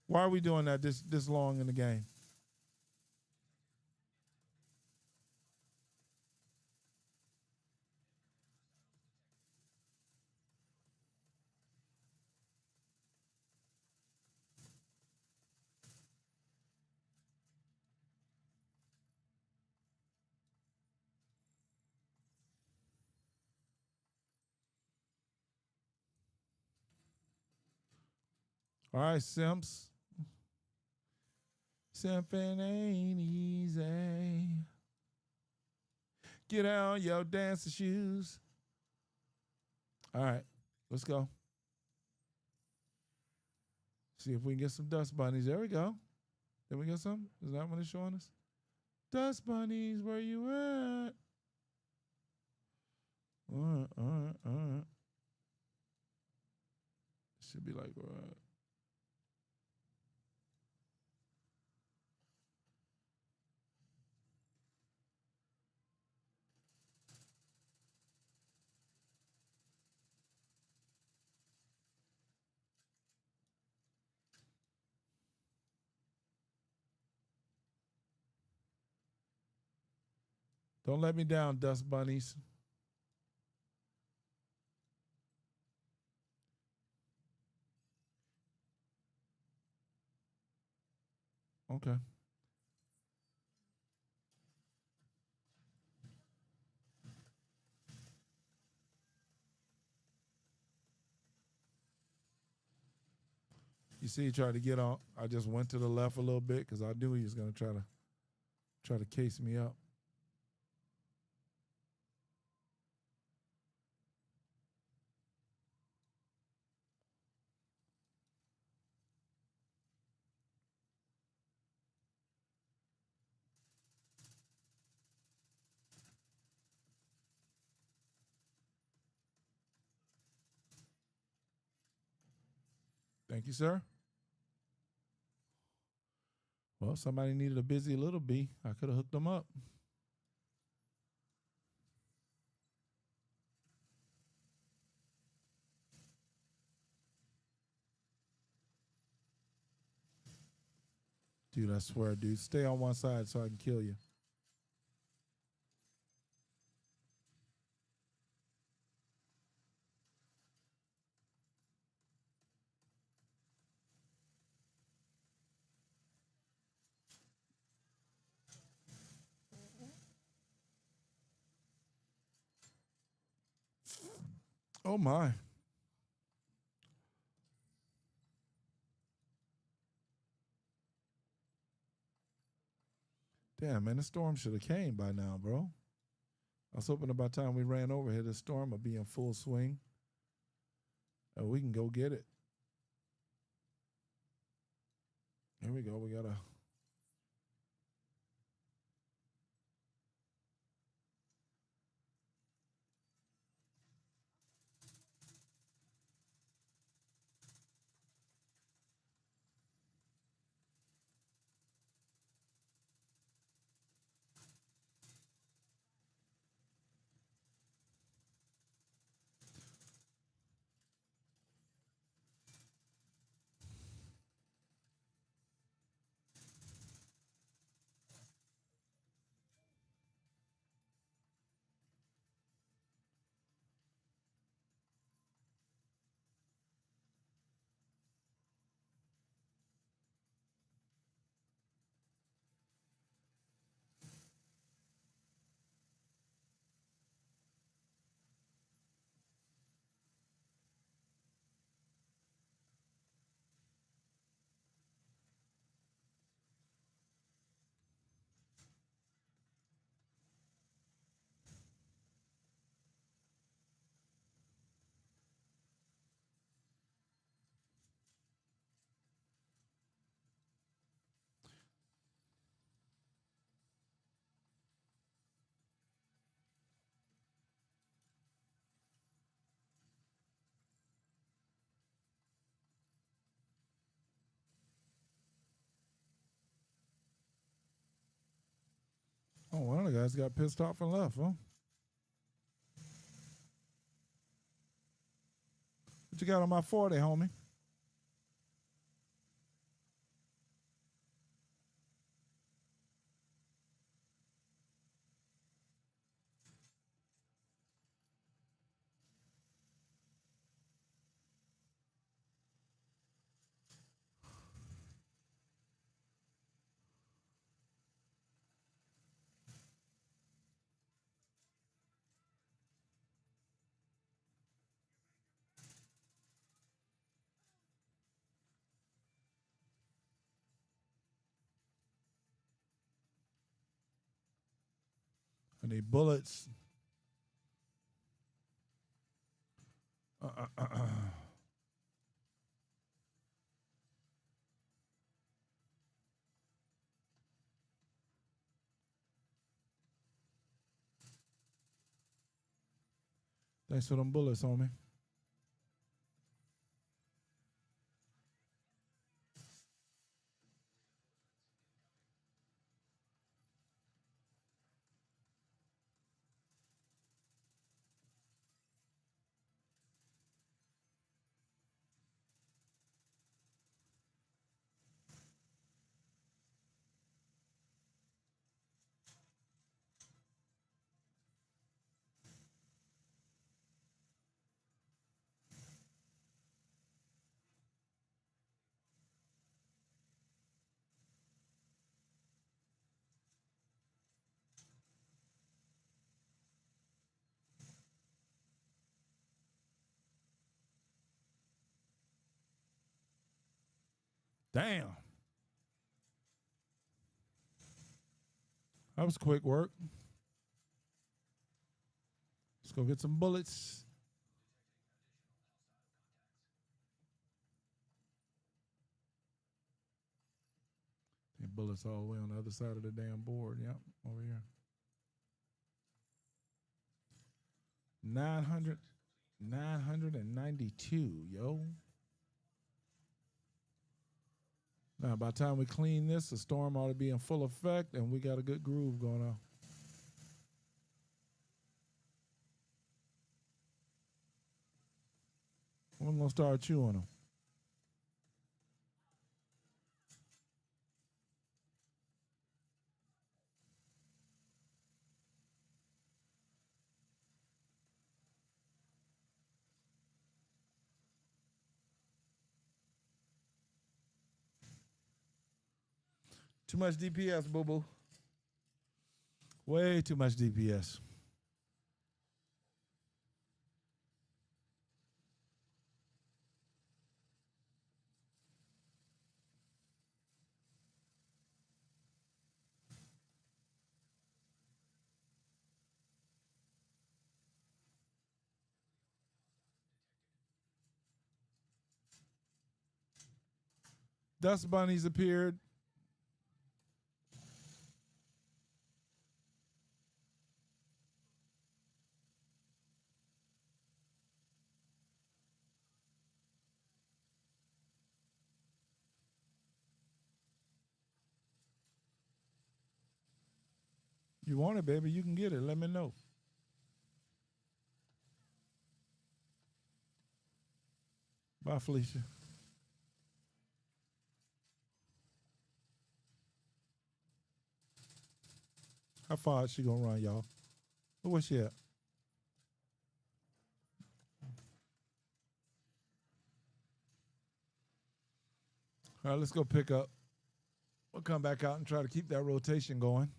Why are we doing that this long in the game? All right, Simps. Simping ain't easy. Get out your dancing shoes. All right, let's go. See if we can get some dust bunnies. There we go. Did we get some? Is that what it's showing us? Dust bunnies, where you at? All right, all right, all right. Should be like, all right. Don't let me down, dust bunnies. Okay. You see, he tried to get on. I just went to the left a little bit because I knew he was going to try to case me up. Thank you, sir. Well, somebody needed a busy little bee. I could have hooked them up. Dude, I swear, dude. Stay on one side so I can kill you. Oh, my. Damn, man, the storm should have came by now, bro. I was hoping about time we ran over here, the storm would be in full swing. And we can go get it. Here we go. We got to. Oh, one of the guys got pissed off and left, huh? What you got on my 40, homie? I need bullets. Thanks for them bullets, homie. Damn. That was quick work. Let's go get some bullets. The bullets all the way on the other side of the damn board. Yep, over here. 992, yo. Now, by the time we clean this, the storm ought to be in full effect, and we got a good groove going on. I'm going to start chewing them. Too much DPS, boo-boo. Way too much DPS. Dust bunnies appeared. You want it, baby, you can get it. Let me know. Bye, Felicia. How far is she gonna run, y'all? Where's she at? All right, let's go pick up. We'll come back out and try to keep that rotation going.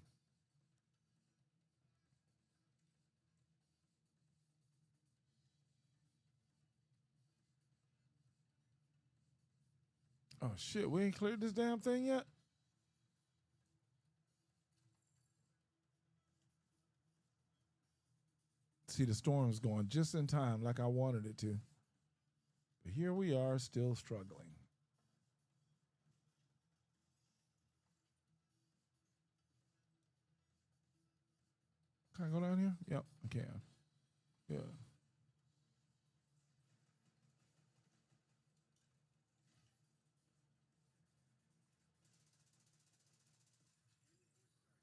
Oh, shit, we ain't cleared this damn thing yet? See, the storm's going just in time like I wanted it to. But here we are still struggling. Can I go down here? Yep, I can. Yeah.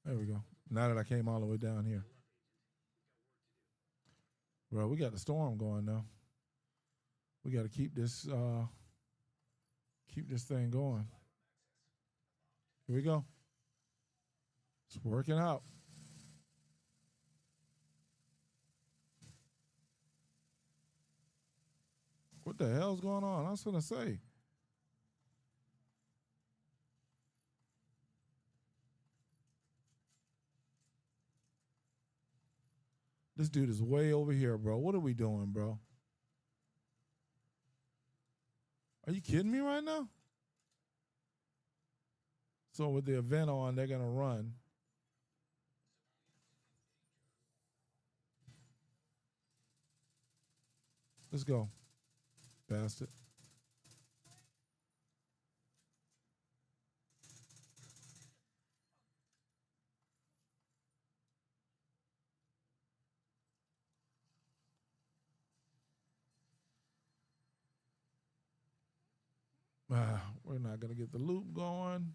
There we go. Now that I came all the way down here. Bro, we got the storm going now. We got to keep this thing going. Here we go. It's working out. What the hell's going on? I was gonna say. This dude is way over here, bro. What are we doing, bro? Are you kidding me right now? So with the event on, they're gonna run. Let's go. Bastard. We're not gonna get the loop going.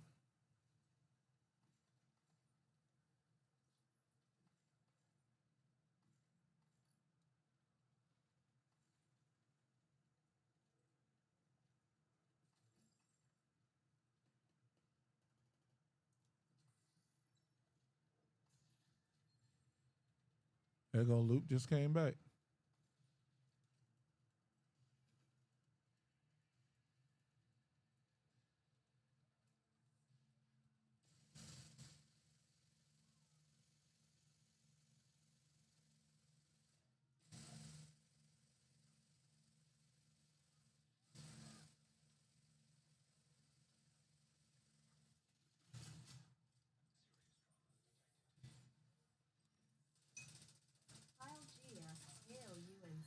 There go loop just came back. Kyle G asks, "Hey, UNC,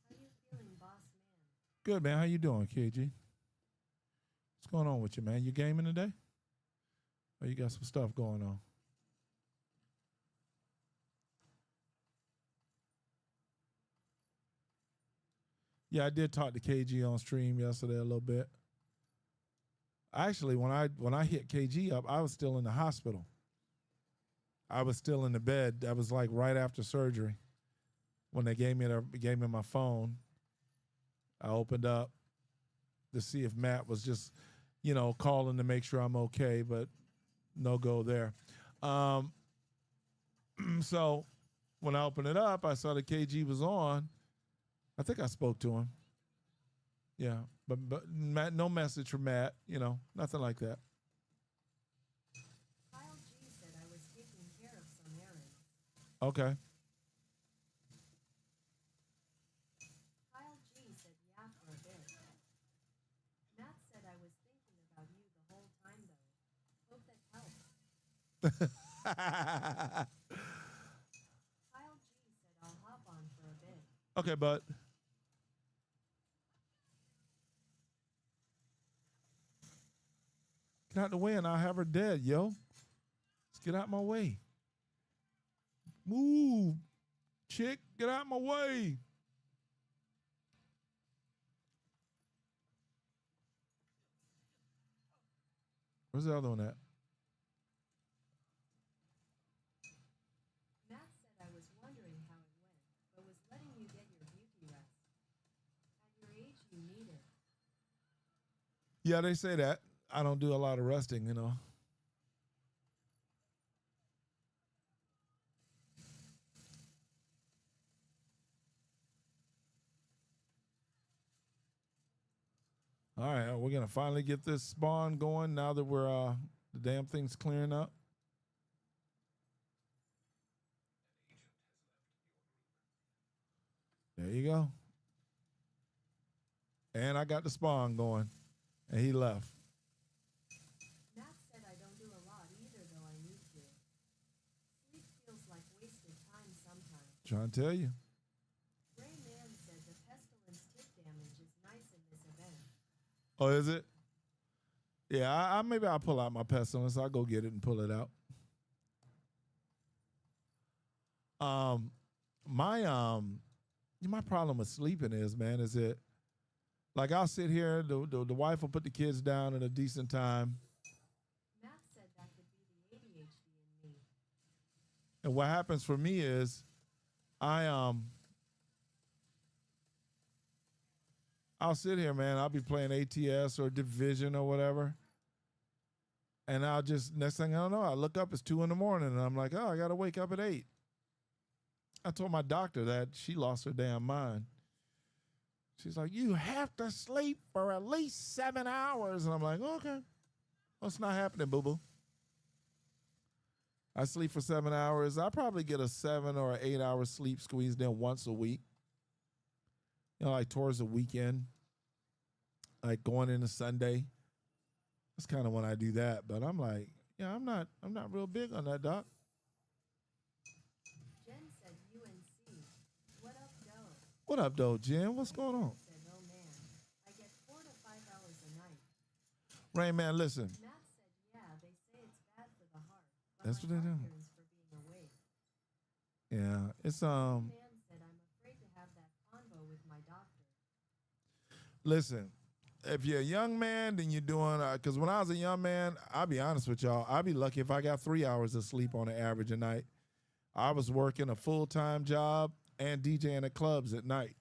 how you feeling, boss man?" Good, man. How you doing, KG? What's going on with you, man? You gaming today? Oh, you got some stuff going on. Yeah, I did talk to KG on stream yesterday a little bit. Actually, when I hit KG up, I was still in the hospital. I was still in the bed. That was like right after surgery. When they gave me my phone, I opened up to see if Matt was just, calling to make sure I'm okay, but no go there. So when I opened it up, I saw the KG was on. I think I spoke to him. Yeah, but Matt, no message from Matt. Nothing like that. Kyle G said, "I was taking care of some errands." Okay. Kyle G said, "Yeah, for a bit." Matt said, "I was thinking about you the whole time, though. Hope that helps." Kyle G said, "I'll hop on for a bit." Okay, bud. Get out the way and I'll have her dead, yo. Let's get out my way. Move. Chick, get out my way. Where's the other one at? Matt said, "I was wondering how it went, but was letting you get your beauty rest. At your age, you need it." Yeah, they say that. I don't do a lot of resting. All right, we're gonna finally get this spawn going now that we're the damn thing's clearing up. There you go. And I got the spawn going, and he left. Matt said, "I don't do a lot either, though I need to. Sleep feels like wasted time sometimes." Trying to tell you. Ray Man said, "The pestilence tip damage is nice in this event." Oh, is it? Yeah, I maybe I'll pull out my pestilence. I'll go get it and pull it out. Um, my problem with sleeping is, man, is it like I'll sit here, the wife will put the kids down at a decent time. Matt said, "That could be the ADHD in me." And what happens for me is I'll sit here, man. I'll be playing ATS or Division or whatever. And I'll just, next thing I don't know, I look up, it's 2 in the morning, and I'm like, oh, I got to wake up at 8. I told my doctor that. She lost her damn mind. She's like, you have to sleep for at least 7 hours. And I'm like, okay. Well, it's not happening, boo-boo. I sleep for 7 hours. I probably get a 7 or 8 hour sleep squeezed in once a week. You know, like towards the weekend, like going into Sunday. That's kind of when I do that. But I'm like, yeah, I'm not real big on that, doc. Jen said UNC. What up, Doe? What up, though, Jen? What's going on? Said, oh man, I get 4 to 5 hours a night. Rain Man, listen. Matt said, yeah, they say it's bad for the heart. But That's what my they do. heart yearns for being awake. Yeah, it's Man said, I'm afraid to have that convo with my doctor. Listen, if you're a young man, then you're doing, because when I was a young man, I'll be honest with y'all, I'd be lucky if I got 3 hours of sleep on the average a night. I was working a full-time job and DJing at clubs at night.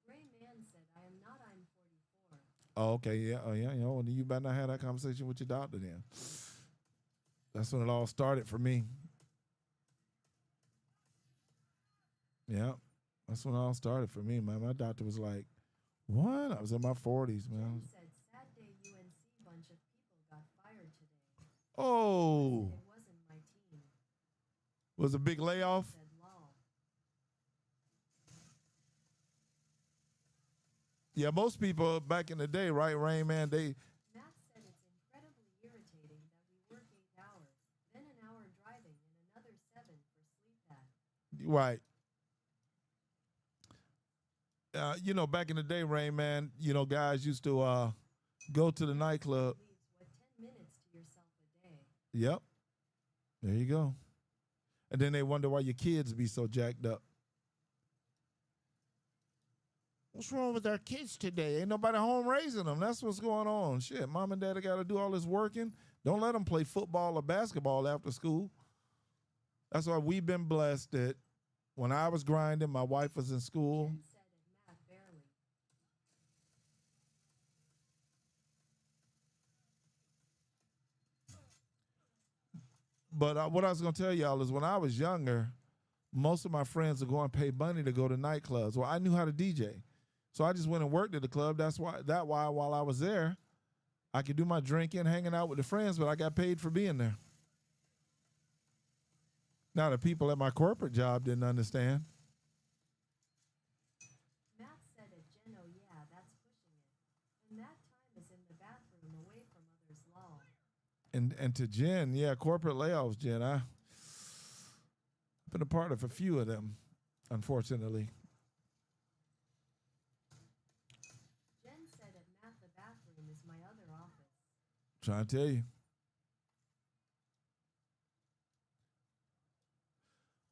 Ray Man said, I am not, I'm 44. Oh, okay, yeah, oh, yeah, you know, and you better not have that conversation with your doctor then. That's when it all started for me. Yeah, that's when it all started for me, man. My doctor was like, what? I was in my 40s, man. Jen said, sad day UNC bunch of people got fired today. Oh, It wasn't my team. was a big layoff? Said lol. Yeah, most people back in the day, right, Rain Man, they, Matt said it's incredibly irritating that we work 8 hours, then an hour driving, and another 7 for sleep pad. right. You know, back in the day, Rain Man, you know, guys used to go to the nightclub. Leaves what 10 minutes to yourself a day. Yep. There you go. And then they wonder why your kids be so jacked up. What's wrong with our kids today? Ain't nobody home raising them. That's what's going on. Shit, mom and dad got to do all this working. Don't let them play football or basketball after school. That's why we've been blessed that when I was grinding, my wife was in school. Jen said it, Matt barely. But what I was going to tell y'all is when I was younger, most of my friends would go and pay money to go to nightclubs. Well, I knew how to DJ. So I just went and worked at the club. That's why while I was there, I could do my drinking, hanging out with the friends, but I got paid for being there. Now, the people at my corporate job didn't understand. Matt said it, Jen, oh yeah, that's pushing it. And that time is in the bathroom away from others, lol. And to Jen, yeah, corporate layoffs, Jen. I've been a part of a few of them, unfortunately. Jen said at Matt, the bathroom is my other office. Trying to tell you.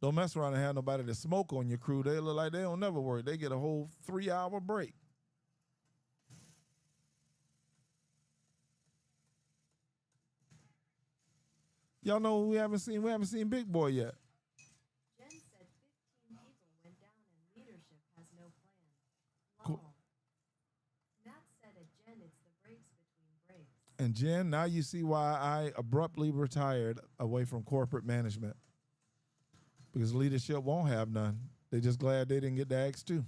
Don't mess around and have nobody to smoke on your crew. They look like they don't never work. They get a whole 3-hour break. Y'all know who we haven't seen? We haven't seen Big Boy yet. Jen said 15 people went down and leadership has no plan. Cool. Lol. Matt said it, Jen, it's the breaks between breaks. And Jen, now you see why I abruptly retired away from corporate management. Because leadership won't have none. They're just glad they didn't get the axe too.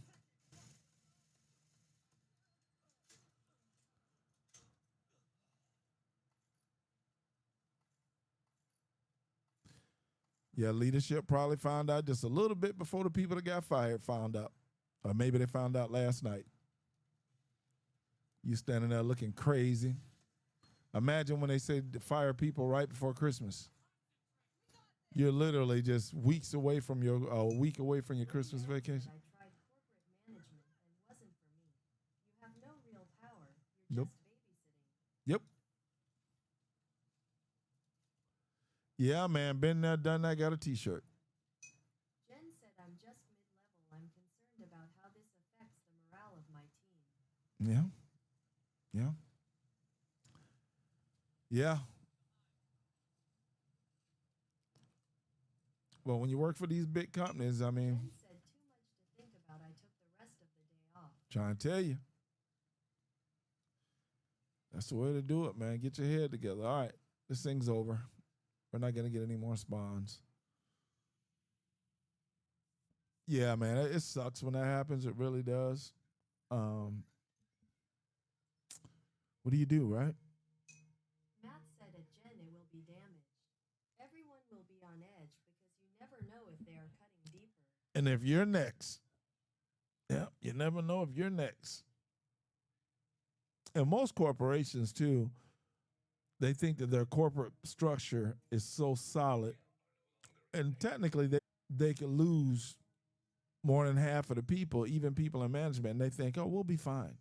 Yeah, leadership probably found out just a little bit before the people that got fired found out. Or maybe they found out last night. You standing there looking crazy. Imagine when they say to fire people right before Christmas. You're literally just weeks away from your a week away from your Christmas vacation. I tried corporate management and wasn't for me. You have no real power. Nope. You're just babysitting. Yep. Yeah, man. Been there, done that, got a t-shirt. Jen said I'm just mid-level. I'm concerned about how this affects the morale of my team. Yeah. Yeah. Yeah. Well, when you work for these big companies, I mean, Jen said too much to think about. I took the rest of the day off. trying to tell you. That's the way to do it, man. Get your head together. All right, this thing's over. We're not going to get any more spawns. Yeah, man, it sucks when that happens. It really does. What do you do, right? Matt said at Jen it will be damaged. Everyone will be on edge because you never know if they are cutting deeper. And if you're next, yeah, you never know if you're next. And most corporations, too, they think that their corporate structure is so solid. And technically, they could lose more than half of the people, even people in management. And they think, oh, we'll be fine.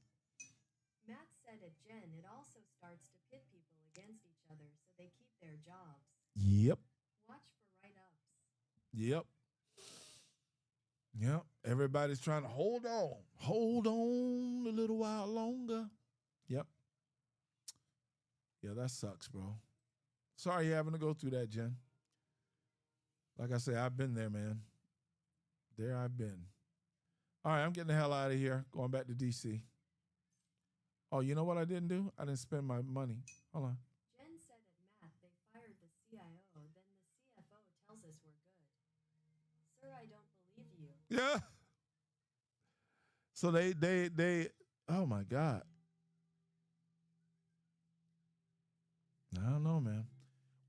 Matt said at Jen it also starts to pit people against each other so they keep their jobs. Yep. Watch for write-ups. Yep. Yep. Everybody's trying to hold on. Hold on a little while longer. Yep. Yeah, that sucks, bro. Sorry you're having to go through that, Jen. Like I say, I've been there, man. There I've been. All right, I'm getting the hell out of here. Going back to DC. Oh, you know what I didn't do? I didn't spend my money. Hold on. Jen said at Matt they fired the CIO, then the CFO tells us we're good. Sir, I don't believe you. Yeah. So they oh my God. I don't know, man.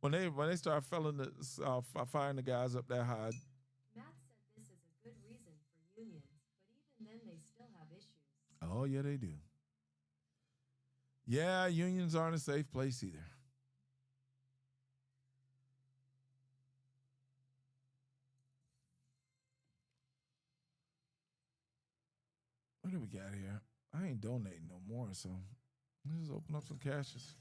When they start firing the guys up that high. Matt said this is a good reason for unions, but even then they still have issues. Oh yeah, they do. Yeah, unions aren't a safe place either. What do we got here? I ain't donating no more, so let's just open up some cashes.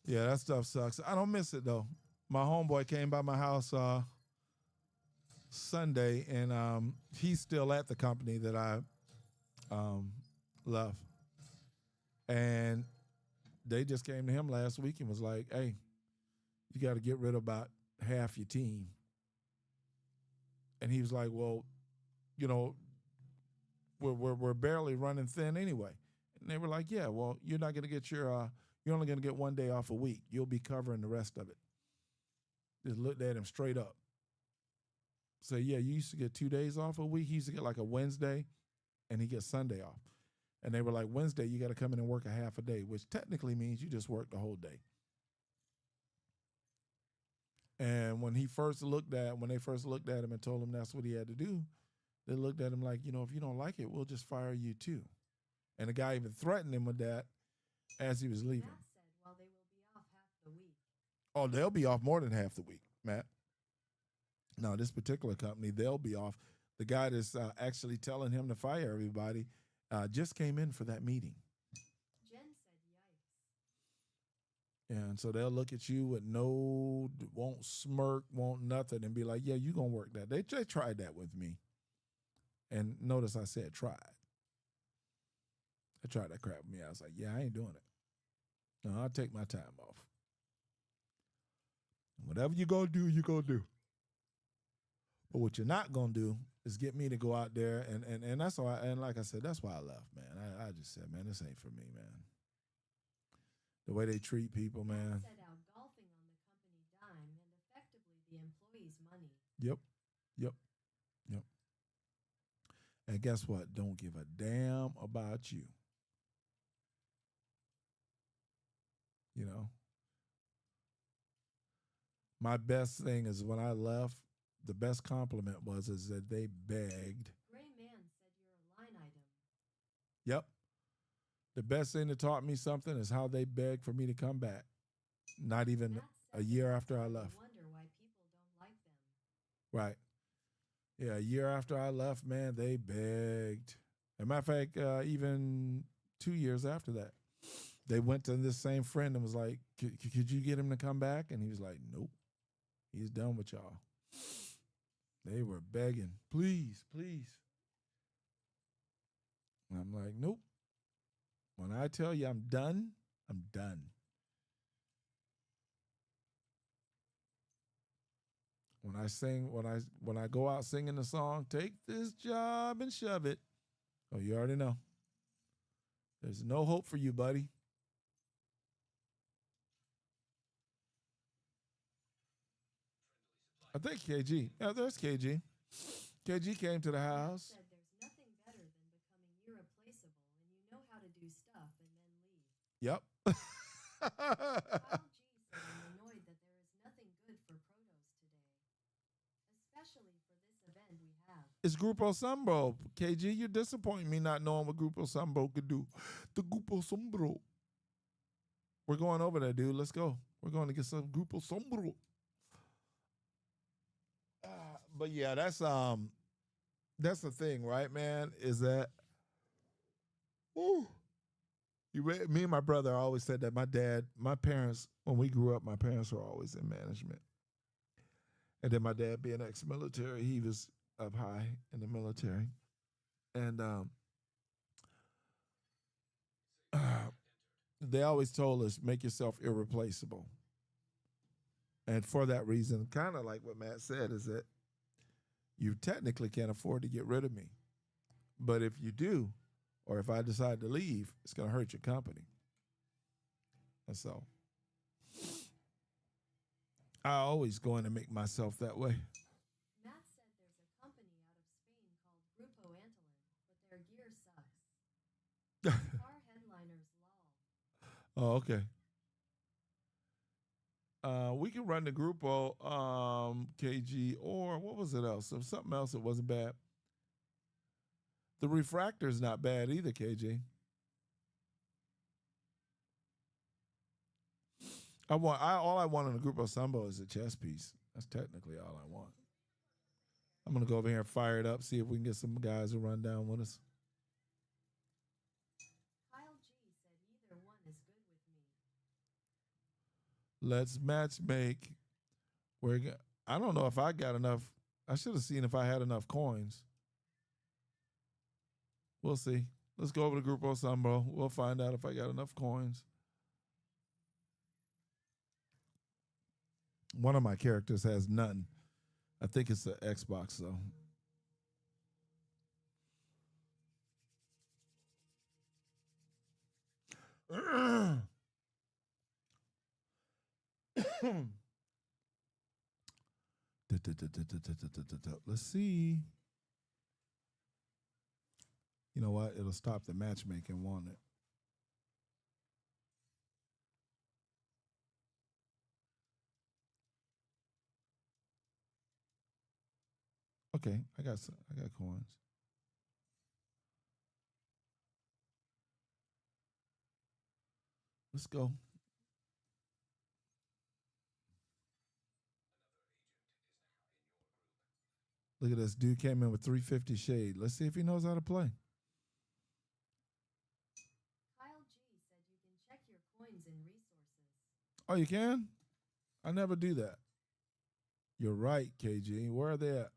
Yeah, that stuff sucks. I don't miss it though. My homeboy came by my house Sunday, and he's still at the company that I left. And they just came to him last week and was like, "Hey, you got to get rid of about half your team." And he was like, "Well, you know, we're barely running thin anyway." And they were like, "Yeah, well, you're not going to get you're only going to get 1 day off a week. You'll be covering the rest of it." Just looked at him straight up. Say, "Yeah, you used to get 2 days off a week. He used to get like a Wednesday, and he gets Sunday off." And they were like, "Wednesday, you got to come in and work a half a day," which technically means you just work the whole day. And when they first looked at him and told him that's what he had to do, they looked at him like, "If you don't like it, we'll just fire you too." And the guy even threatened him with that as he was leaving. Matt said, well, they will be off half the week. Oh, they'll be off more than half the week, Matt. No, this particular company, they'll be off. The guy that's actually telling him to fire everybody just came in for that meeting. Jen said, yikes. And so they'll look at you with won't smirk, won't nothing, and be like, "Yeah, you gonna work that." They tried that with me. And notice I said tried. They tried that crap with me. I was like, "Yeah, I ain't doing it. No, I'll take my time off. Whatever you gonna do, you gonna do. But what you're not gonna do is get me to go out there and that's why. And like I said, that's why I left, man. I just said, man, this ain't for me, man. The way they treat people, man. Matt said out golfing on the company dime and effectively the employees' money. Yep. And guess what? Don't give a damn about you. My best thing is when I left, the best compliment is that they begged. Gray man said you're a line item. Yep. The best thing that taught me something is how they begged for me to come back. Not even a year after I left. Wonder why people don't like them. Right. Yeah, a year after I left, man, they begged. As a matter of fact, even 2 years after that, they went to this same friend and was like, could you get him to come back? And he was like, nope. He's done with y'all. They were begging, please, please. And I'm like, nope. When I tell you I'm done, I'm done. When I sing, when I go out singing the song, take this job and shove it. Oh, you already know. There's no hope for you, buddy. I think KG. Yeah, there's KG. KG came to the house. Said there's nothing better than becoming irreplaceable and you know how to do stuff and then leave. Yep. Kyle G said I'm annoyed that there is nothing good for Protos today, especially for this event we have. It's Grupo Sombro. KG, you're disappointing me not knowing what Grupo Sombro could do. The Grupo Sombro. We're going over there, dude. Let's go. We're going to get some Grupo Sombro. But yeah, that's the thing, right, man? Is that me and my brother always said that my parents, when we grew up, my parents were always in management. And then my dad being ex-military, he was up high in the military. And they always told us, make yourself irreplaceable. And for that reason, kind of like what Matt said, is that you technically can't afford to get rid of me. But if you do, or if I decide to leave, it's going to hurt your company. And so I always go in and make myself that way. Matt said there's a company out of Spain called Grupo Antler, but their gear sucks. Car headliners lol. Oh, okay. We can run the Grupo KG, or what was it else? There something else that wasn't bad. The refractor's not bad either, KG. All I want in a Grupo Sambo is a chess piece. That's technically all I want. I'm gonna go over here and fire it up, see if we can get some guys to run down with us. Kyle G said either one is good with me. Let's match make. I don't know if I got enough. I should have seen if I had enough coins. We'll see. Let's go over to Grupo Sambo. We'll find out if I got enough coins. One of my characters has none. I think it's the Xbox, though. Let's see. You know what? It'll stop the matchmaking, won't it? Okay, I got coins. Let's go. Look at this. Dude came in with 350 shade. Let's see if he knows how to play. Kyle G said you can check your coins and resources. Oh, you can? I never do that. You're right, KG. Where are they at?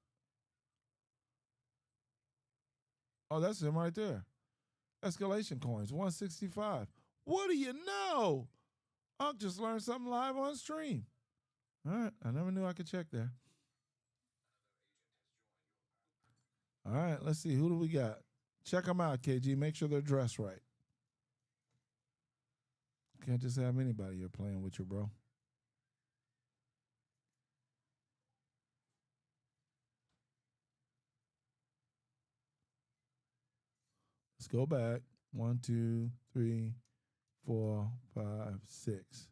Oh, that's him right there. Escalation coins, 165. What do you know? UnK just learned something live on stream. All right, I never knew I could check there. All right, let's see. Who do we got? Check them out, KG. Make sure they're dressed right. Can't just have anybody you're playing with you, bro. Let's go back. 1, 2, 3, 4, 5, 6.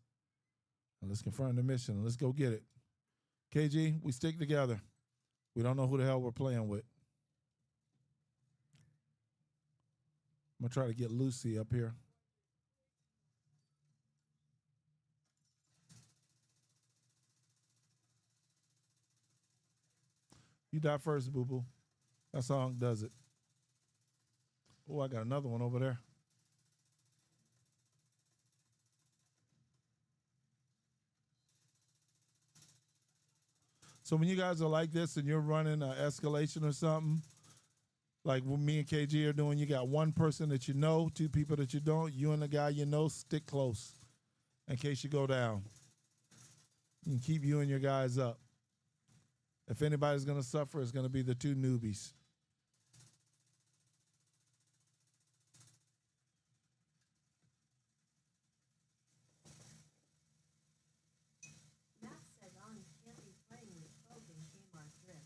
And let's confirm the mission. Let's go get it. KG, we stick together. We don't know who the hell we're playing with. I'm going to try to get Lucy up here. You die first, boo-boo. That's how UnK does it. Oh, I got another one over there. So when you guys are like this and you're running an escalation or something, like what me and KG are doing, you got one person that you know, two people that you don't. You and the guy you know stick close in case you go down. You can keep you and your guys up. If anybody's going to suffer, it's going to be the two newbies. Matt said On can't be playing with folk in Kmart Drift.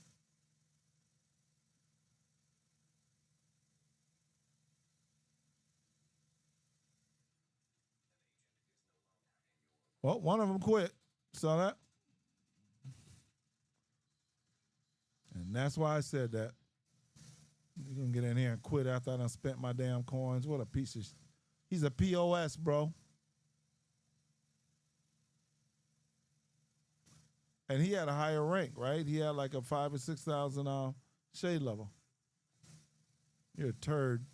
Well, one of them quit. Saw that? And that's why I said that. You're going to get in here and quit after I done spent my damn coins. What a piece of... He's a POS, bro. And he had a higher rank, right? He had like a 5,000 or 6,000 shade level. You're a turd.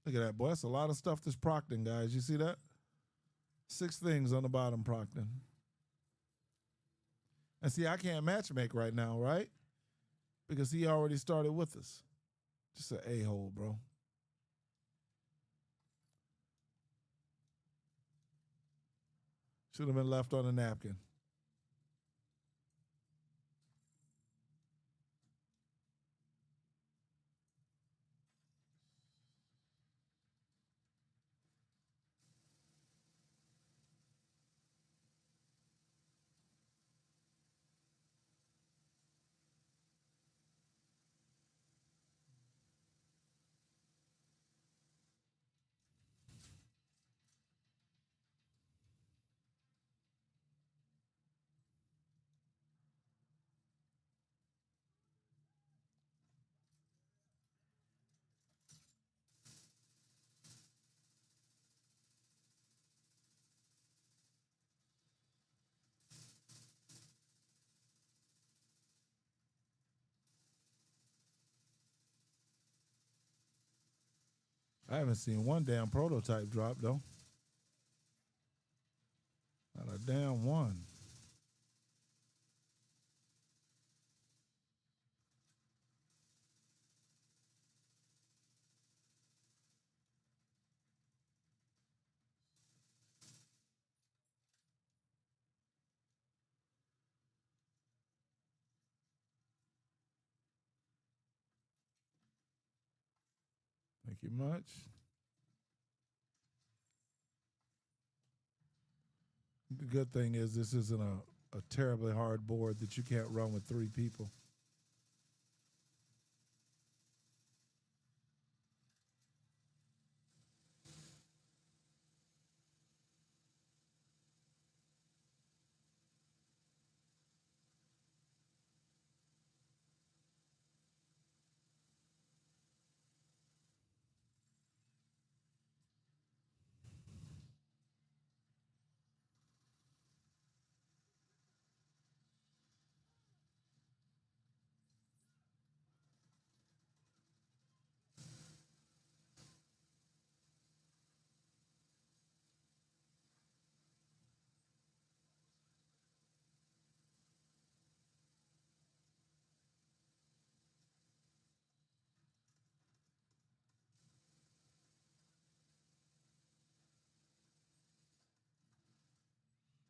Look at that, boy. That's a lot of stuff that's procting, guys. You see that? 6 things on the bottom procting. And see, I can't matchmake right now, right? Because he already started with us. Just an a-hole, bro. Should have been left on a napkin. I haven't seen one damn prototype drop, though. Not a damn one. Thank you much. The good thing is this isn't a terribly hard board that you can't run with 3 people.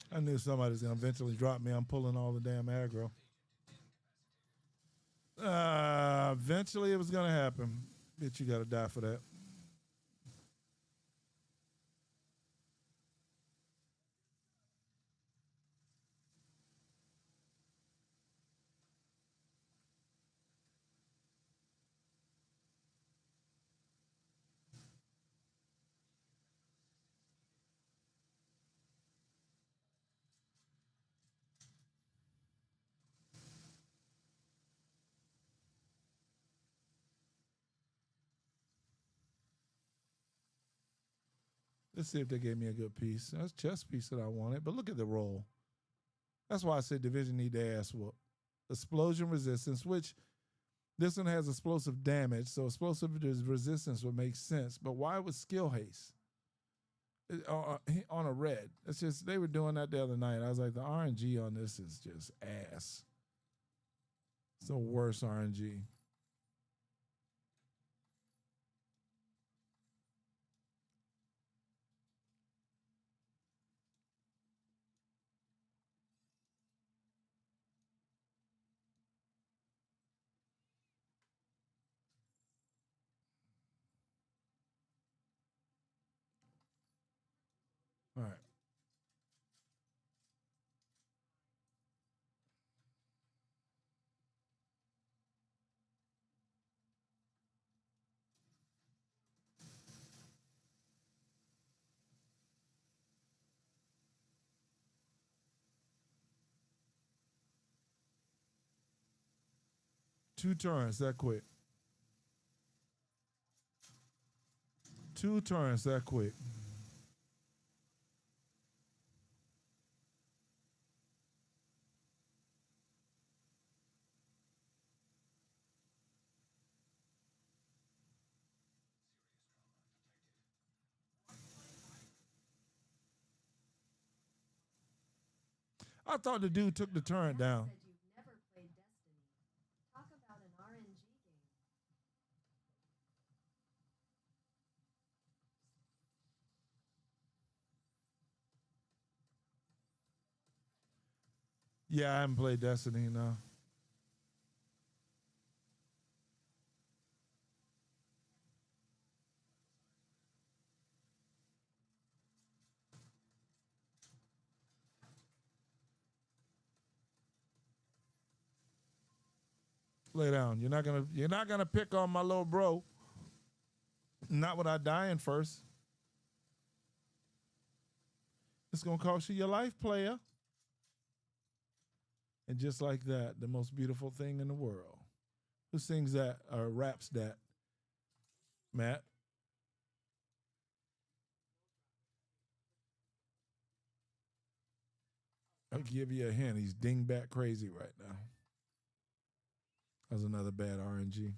I knew somebody's going to eventually drop me. I'm pulling all the damn aggro. Eventually it was going to happen. Bitch, you got to die for that. Let's see if they gave me a good piece. That's chess piece that I wanted, but look at the roll. That's why I said division need to ass whoop. Explosion resistance, which This one has explosive damage, so explosive resistance would make sense. But why would skill haste on a red? It's just they were doing that the other night. I was like, the RNG on this is just ass. It's the worst RNG. All right. Two turns that quick. Two turns that quick. I thought the dude took the turn down. Said you've never played Destiny. Talk about an RNG game. Yeah, I haven't played Destiny, no. Lay down. You're not gonna pick on my little bro. Not without dying first. It's gonna cost you your life, player. And just like that, the most beautiful thing in the world. Who sings that or raps that? Matt? I'll give you a hint. He's dingbat crazy right now. That was another bad RNG.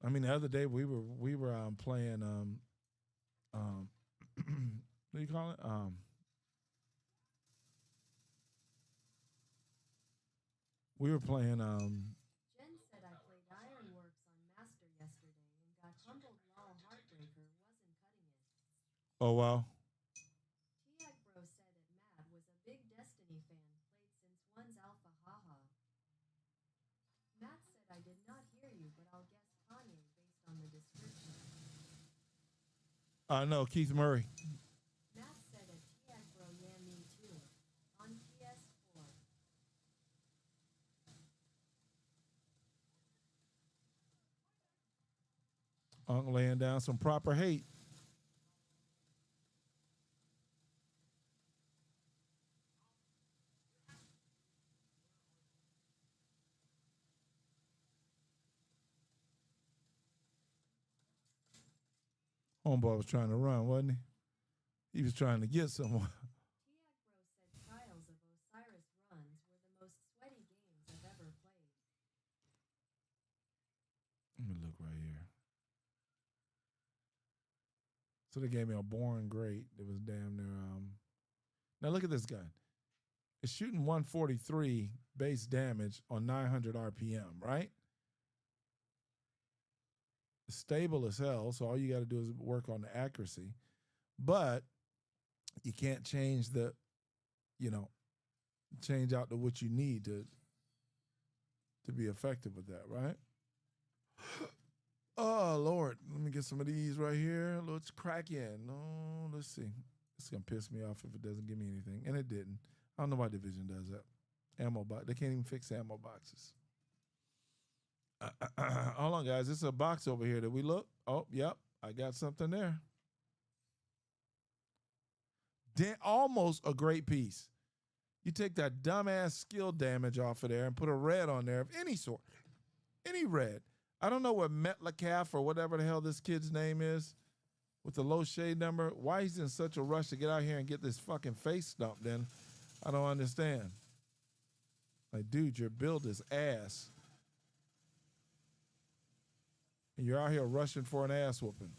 I mean, the other day we were playing what do you call it? We were playing Jen said I played Ironworks on Master yesterday and got humbled while Heartbreaker wasn't cutting it. oh wow. Tiag Bro said it Mad was a big Destiny fan, played since one's alpha haha. Matt said I did not hear you, but I'll guess Kanye based on the description. No, Keith Murray. Matt said a Tiag Bro yeah me too. On PS4. UnK laying down some proper hate. Homeboy was trying to run, wasn't he? He was trying to get someone. Tiag Bro said Trials of Osiris runs were the most sweaty games I've ever played. Let me look right here. So they gave me a boring grade. It was damn near. Now look at this gun. It's shooting 143 base damage on 900 RPM, right? It's stable as hell, so all you got to do is work on the accuracy. But you can't change the, change out to what you need to be effective with that, right? Oh Lord, let me get some of these right here. Let's crack in. No, let's see. It's gonna piss me off if it doesn't give me anything, and it didn't. I don't know why Division does that. Ammo box. They can't even fix ammo boxes. Hold on, guys. This is a box over here. Did we look? Oh, yep. I got something there. Almost a great piece. You take that dumbass skill damage off of there and put a red on there of any sort. Any red. I don't know what Metcalf or whatever the hell this kid's name is with the low shade number. Why he's in such a rush to get out here and get this fucking face stumped in, I don't understand. Like, dude, your build is ass. And you're out here rushing for an ass whooping.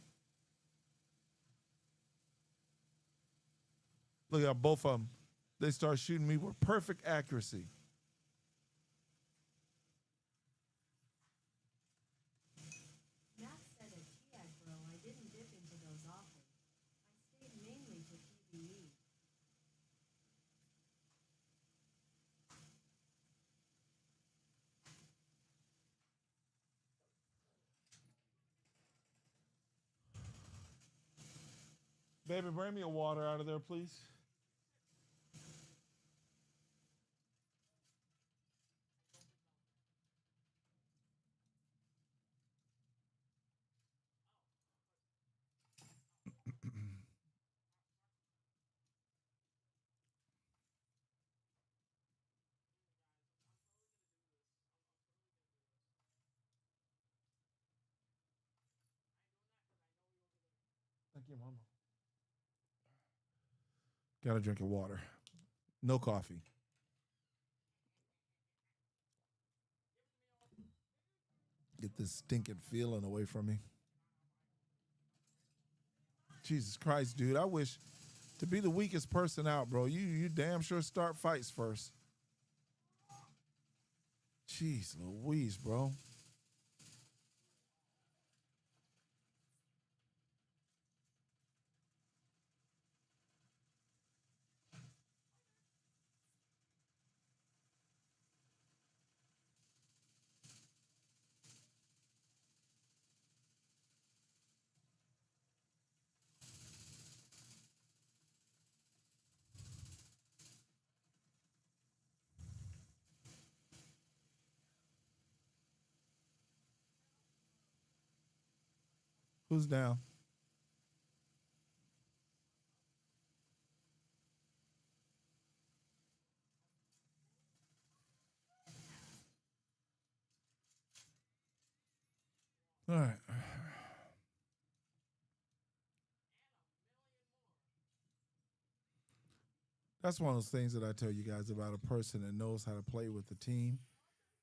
Look at both of them. They start shooting me with perfect accuracy. Matt said at TIAG, bro, I didn't dip into those often. I stayed mainly to PvE. Baby, bring me a water out of there, please. Thank you, Mama. Gotta drink your water. No coffee. Get this stinking feeling away from me. Jesus Christ, dude. I wish to be the weakest person out, bro. You damn sure start fights first. Jeez Louise, bro. Who's down? All right. That's one of those things that I tell you guys about a person that knows how to play with the team.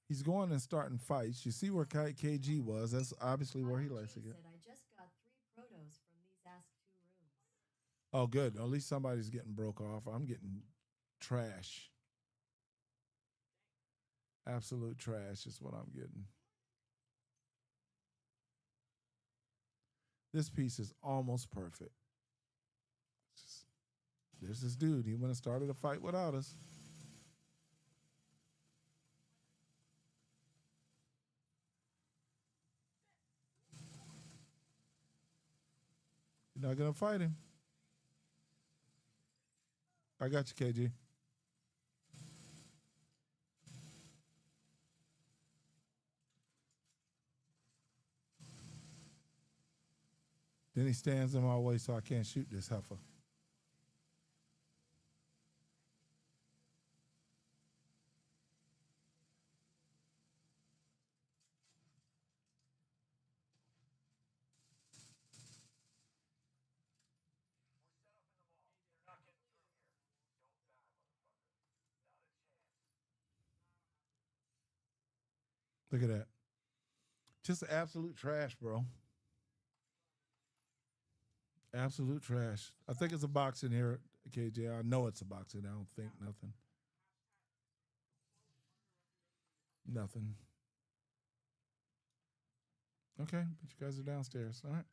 He's going and starting fights. You see where KG was. That's obviously where he likes to get. Said I just got 3 protos from these Ask 2 rooms. Oh, good. At least somebody's getting broke off. I'm getting trash. Absolute trash is what I'm getting. This piece is almost perfect. Just, there's this dude. He went and started a fight without us. You're not going to fight him. I got you, KG. Then he stands in my way so I can't shoot this heifer. Look at that. Just absolute trash, bro. Absolute trash. I think it's a box in here, KJ. I know it's a box in there. I don't think nothing. Nothing. Okay, but you guys are downstairs. All right.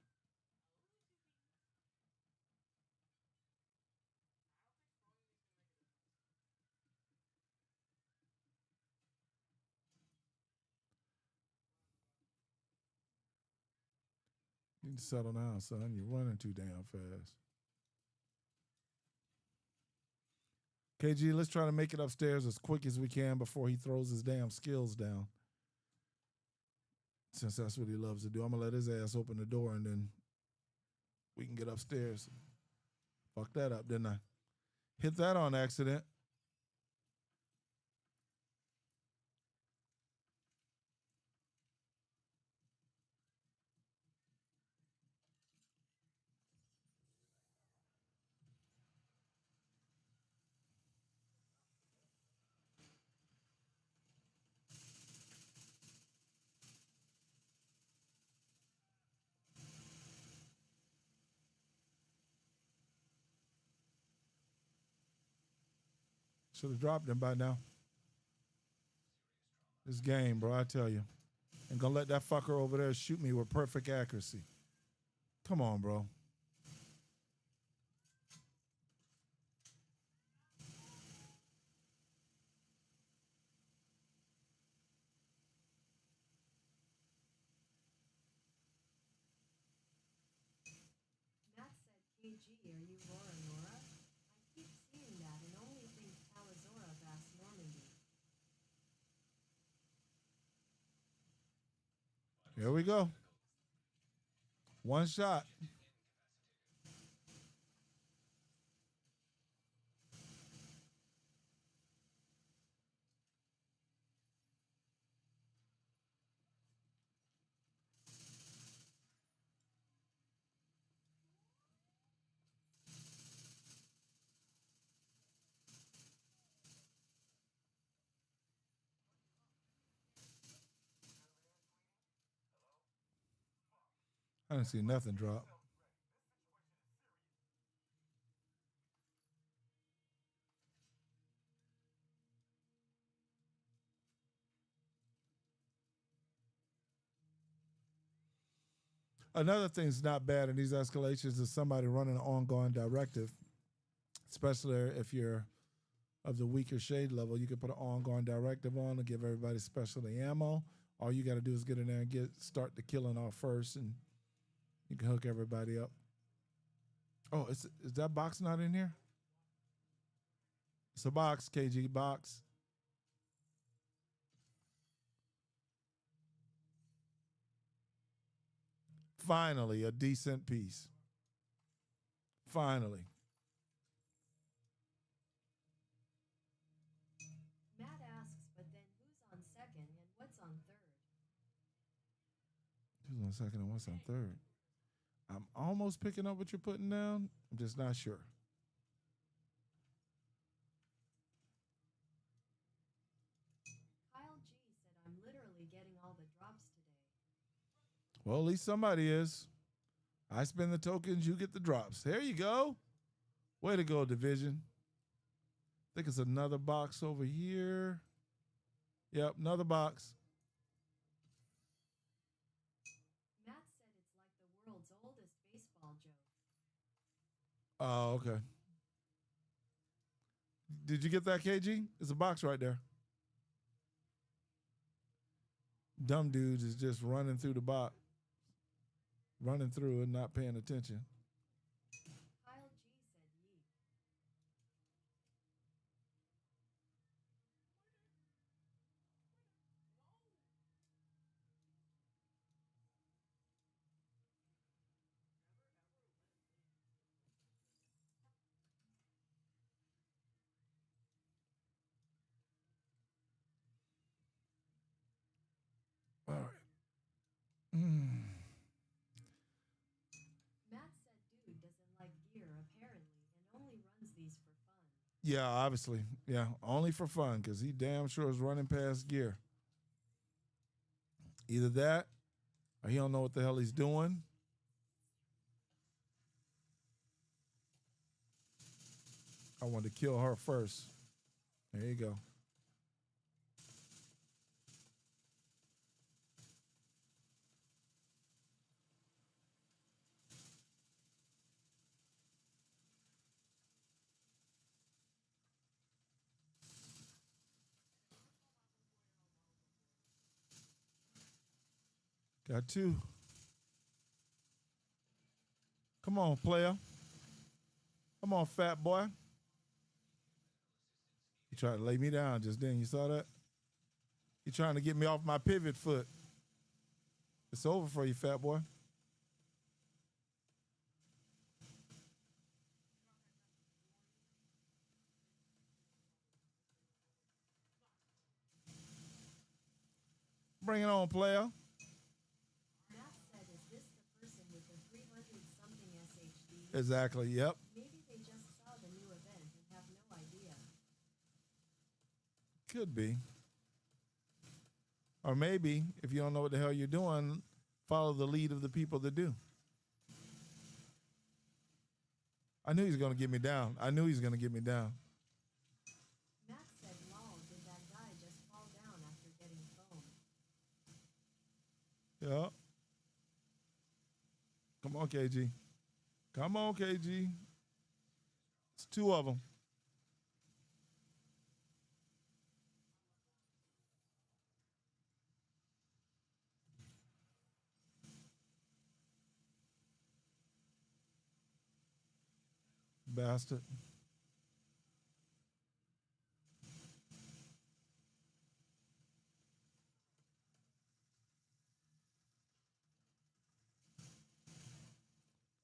You need to settle down, son. You're running too damn fast. KG, let's try to make it upstairs as quick as we can before he throws his damn skills down. Since that's what he loves to do. I'm going to let his ass open the door and then we can get upstairs. Fuck that up, didn't I? Hit that on accident. Should have dropped him by now. This game, bro, I tell you. And gonna let that fucker over there shoot me with perfect accuracy. Come on, bro. Matt said, KG, are you Laura Nora? I keep seeing that and only think Palizora Bass Normandy. Here we go. One shot. I didn't see nothing drop. Another thing's not bad in these escalations is somebody running an ongoing directive, especially if you're of the weaker shade level. You can put an ongoing directive on and give everybody specialty ammo. All you got to do is get in there and start the killing off first, and you can hook everybody up. Oh, is that box not in here? It's a box, KG box. Finally, a decent piece. Finally. Matt asks, but then who's on second and what's on third? Who's on second and what's on third? I'm almost picking up what you're putting down. I'm just not sure. Kyle G said, I'm literally getting all the drops today. Well, at least somebody is. I spend the tokens, you get the drops. There you go. Way to go, Division. I think it's another box over here. Yep, another box. Matt said it's like the world's oldest baseball joke. Oh, okay. Did you get that, KG? There's a box right there. Dumb dudes is just running through the box. Running through and not paying attention. Kyle G said, yeet. All right. Mm. Matt said, dude doesn't like gear, apparently, and only runs these for fun. Yeah, obviously. Yeah, only for fun because he damn sure is running past gear. Either that or he don't know what the hell he's doing. I wanted to kill her first. There you go. Got two. Come on, player. Come on, fat boy. He tried to lay me down just then. You saw that? He trying to get me off my pivot foot. It's over for you, fat boy. Bring it on, player. Matt said, is this the person with the 300-something SHD? Exactly, yep. Maybe they just saw the new event and have no idea. Could be. Or maybe, if you don't know what the hell you're doing, follow the lead of the people that do. I knew he was going to get me down. I knew he was going to get me down. Matt Yeah. Come on, KG. Come on, KG. It's two of them. Bastard.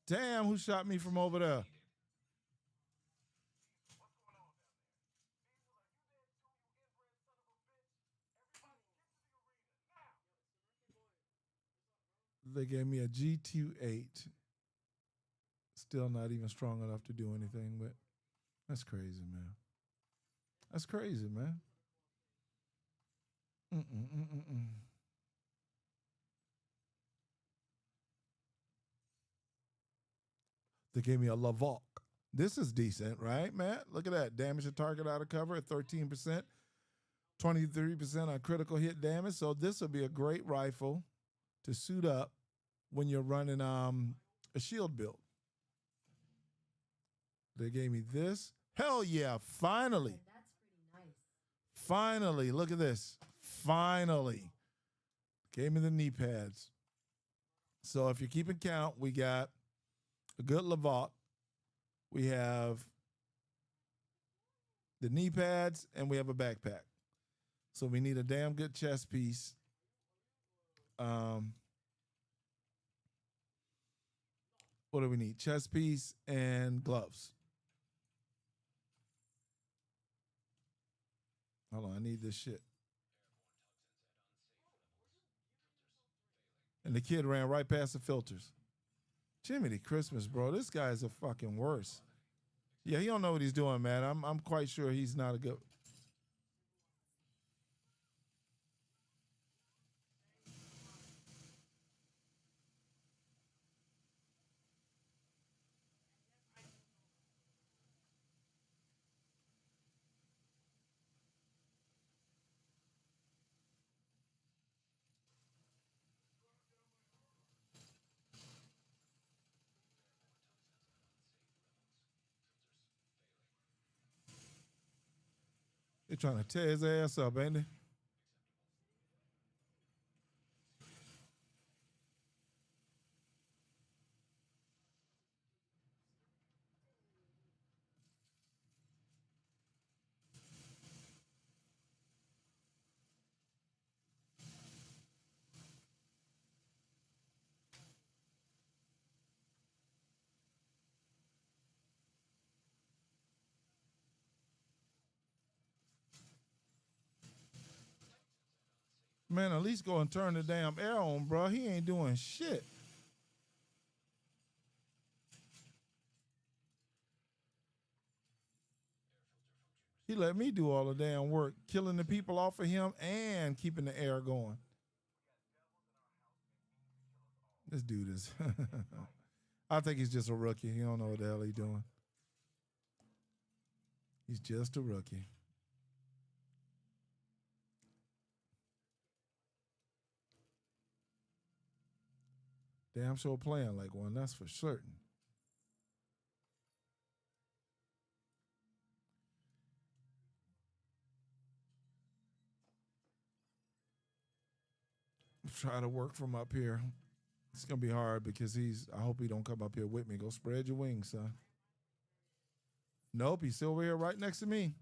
Damn, who shot me from over there? They gave me a G28. Still not even strong enough to do anything, but that's crazy, man. That's crazy, man. Mm-mm-mm-mm-mm. They gave me a Lavok. This is decent, right, Matt? Look at that. Damage to target out of cover at 13%, 23% on critical hit damage. So this will be a great rifle to suit up when you're running a shield build. They gave me this. Hell yeah, finally. And that's pretty nice. Finally, look at this. Finally. Gave me the knee pads. So if you're keeping count, we got a good Lavok. We have the knee pads and we have a backpack. So we need a damn good chest piece. What do we need? Chest piece and gloves. Hold on, I need this shit. And the kid ran right past the filters. Jiminy Christmas, bro. This guy is a fucking worse. Yeah, he don't know what he's doing, man. I'm quite sure he's not a good. They're trying to tear his ass up, ain't they? Man, at least go and turn the damn air on, bro. He ain't doing shit. He let me do all the damn work, killing the people off of him and keeping the air going. This dude is. I think he's just a rookie. He don't know what the hell he's doing. He's just a rookie. Damn sure playing like one, that's for certain. Try to work from up here. It's gonna be hard because I hope he don't come up here with me. Go spread your wings, son. Nope, he's still over here right next to me.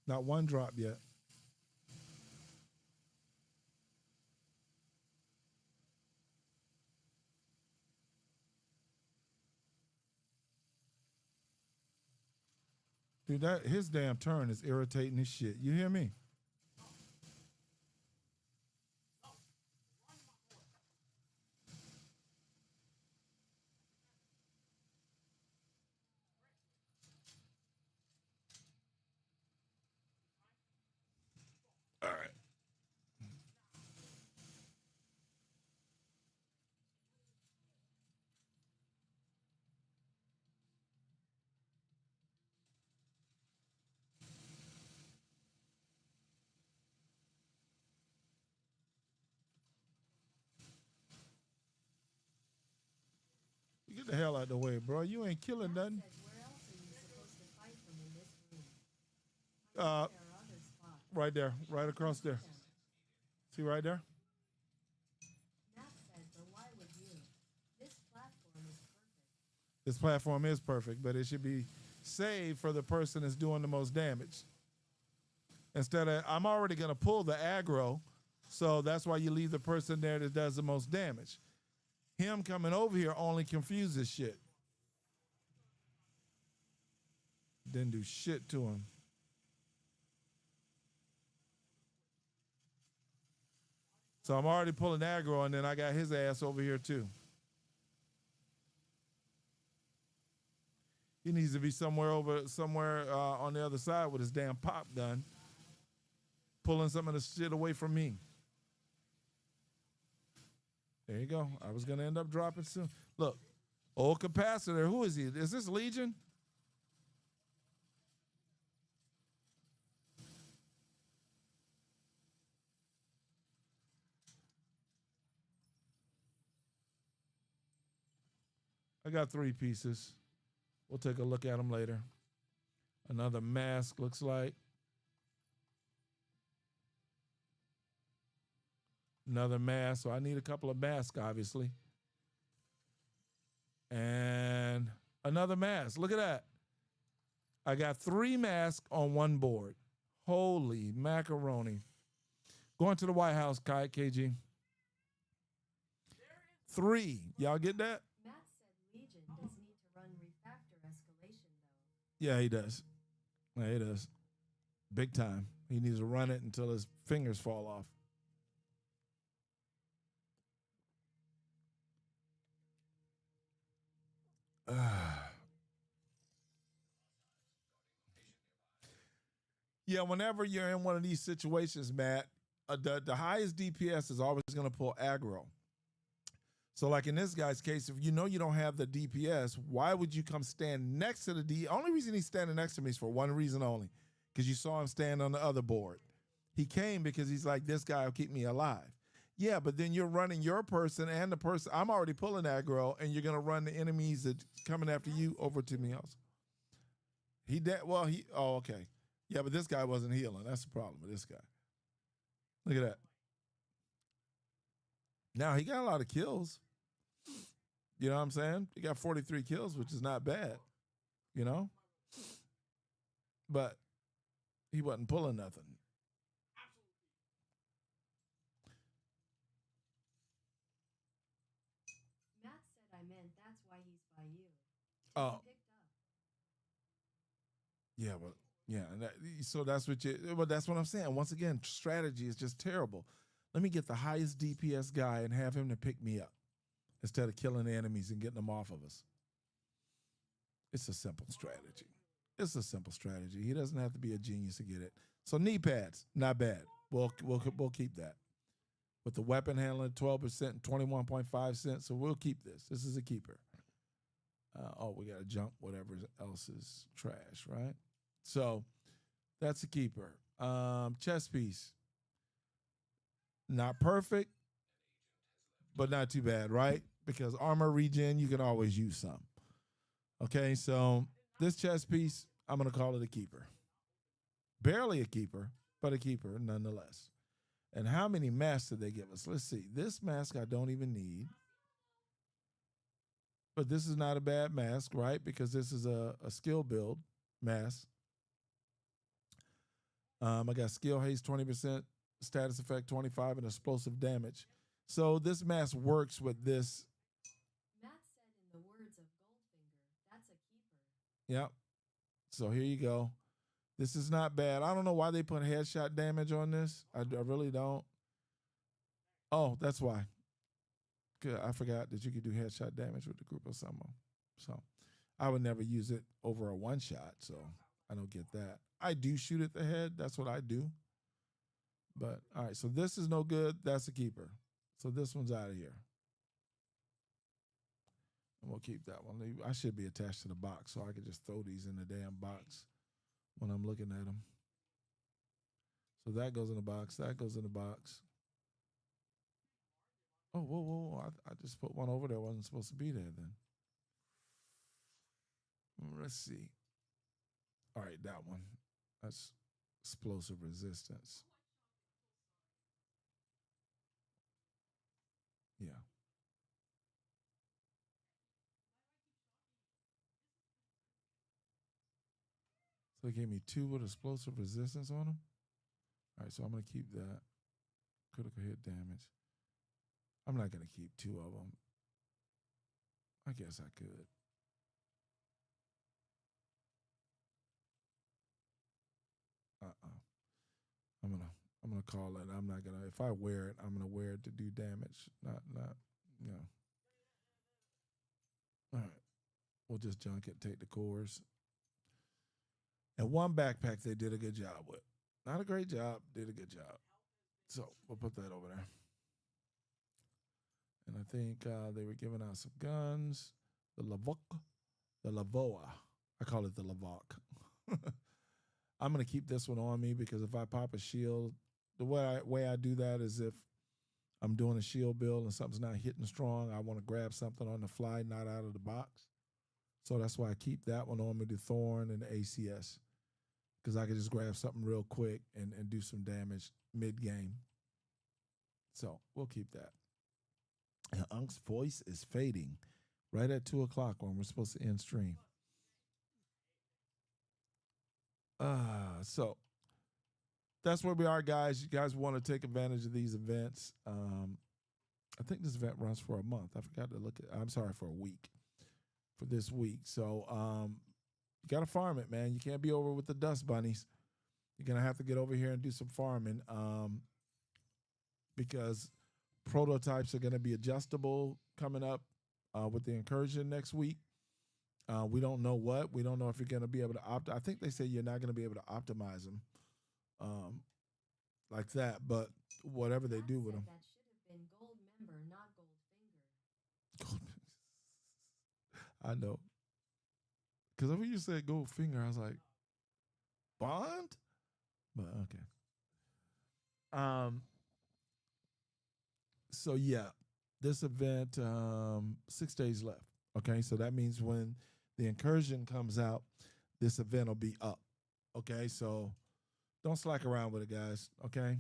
Not one drop yet. Dude, that his damn turn is irritating as shit. You hear me? All right. You get the hell out of the way, bro. You ain't killing Matt nothing. said, where else are you supposed to fight from in this room? I Uh, think there are other spots. right there, right across See there. them. See right there? Matt said, but why would you? This platform is perfect. This platform is perfect, but it should be saved for the person that's doing the most damage. Instead of, I'm already going to pull the aggro, so that's why you leave the person there that does the most damage. Him coming over here only confuses shit. Didn't do shit to him. So I'm already pulling aggro, and then I got his ass over here too. He needs to be somewhere on the other side with his damn pop gun, pulling some of the shit away from me. There you go. I was gonna end up dropping soon. Look, old capacitor. Who is he? Is this Legion? I got 3 pieces. We'll take a look at them later. Another mask looks like. Another mask. So I need a couple of masks, obviously. And another mask. Look at that. I got 3 masks on one board. Holy macaroni. Going to the White House, KG. 3. Y'all get that? Matt said Legion does need to run refactor escalation, though. Yeah, he does. Yeah, he does. Big time. He needs to run it until his fingers fall off. Yeah, whenever you're in one of these situations, Matt, the highest DPS is always going to pull aggro. So, like in this guy's case, if you know you don't have the DPS, why would you come stand next to the D? Only reason he's standing next to me is for one reason only, because you saw him stand on the other board. He came because he's like, this guy will keep me alive. Yeah, but then you're running your person and the person. I'm already pulling aggro, and you're going to run the enemies that coming after you over to me else. He did well. Oh, okay. Yeah, but this guy wasn't healing. That's the problem with this guy. Look at that. Now he got a lot of kills. You know what I'm saying? He got 43 kills, which is not bad. You know? But he wasn't pulling nothing. Matt said I meant that's why he's by you. Oh. He picked up. Yeah, but yeah, so that's what but that's what I'm saying. Once again, strategy is just terrible. Let me get the highest DPS guy and have him to pick me up instead of killing the enemies and getting them off of us. It's a simple strategy. It's a simple strategy. He doesn't have to be a genius to get it. So knee pads, not bad. We'll keep that. With the weapon handling, 12% and 21.5 cents. So we'll keep this. This is a keeper. We got to jump whatever else is trash, right? So that's a keeper. Chess piece. Not perfect, but not too bad, right? Because armor regen, you can always use some. Okay, so this chess piece, I'm going to call it a keeper. Barely a keeper, but a keeper nonetheless. And how many masks did they give us? Let's see. This mask I don't even need. But this is not a bad mask, right? Because this is a skill build mask. I got skill haste 20%, status effect 25, and explosive damage. So this mask works with this. Matt said in the words of Goldfinger, that's a keeper. Yep. So here you go. This is not bad. I don't know why they put headshot damage on this. I really don't. Oh, that's why. Good. I forgot that you could do headshot damage with the group of summon. So I would never use it over a one shot. So I don't get that. I do shoot at the head. That's what I do. But all right. So this is no good. That's a keeper. So this one's out of here. And we'll keep that one. I should be attached to the box so I could just throw these in the damn box when I'm looking at them. So that goes in the box. That goes in the box. Oh, whoa, whoa. I just put one over there. Wasn't supposed to be there then. Let's see. All right, that one. That's explosive resistance. Yeah. So they gave me 2 with explosive resistance on them. All right, so I'm going to keep that. Critical hit damage. I'm not going to keep 2 of them. I guess I could. I'm gonna call it. I'm not gonna. If I wear it, I'm gonna wear it to do damage. Not. You know. All right. We'll just junk it. Take the cores. And one backpack they did a good job with. Not a great job. Did a good job. So we'll put that over there. And I think they were giving out some guns. The Lavoa. I call it the Lavok. I'm gonna keep this one on me because if I pop a shield, the way I do that is if I'm doing a shield build and something's not hitting strong, I want to grab something on the fly, not out of the box. So that's why I keep that one on me, the Thorn and the ACS, because I can just grab something real quick and do some damage mid-game. So we'll keep that. And Unk's voice is fading right at 2 o'clock when we're supposed to end stream. So that's where we are, guys. You guys want to take advantage of these events. I think this event runs for a month. I forgot to look at, I'm sorry, for a week, for this week. So you got to farm it, man. You can't be over with the dust bunnies. You're going to have to get over here and do some farming because prototypes are going to be adjustable coming up with the incursion next week. We don't know what. We don't know if you're going to be able to I think they say you're not going to be able to optimize them like that, but whatever they do with them. That should have been gold member, not gold finger. I know. Because when you said gold finger, I was like, Bond? But okay. So yeah, this event, 6 days left. Okay, so that means when the incursion comes out, this event will be up. Okay, so don't slack around with it, guys. Okay,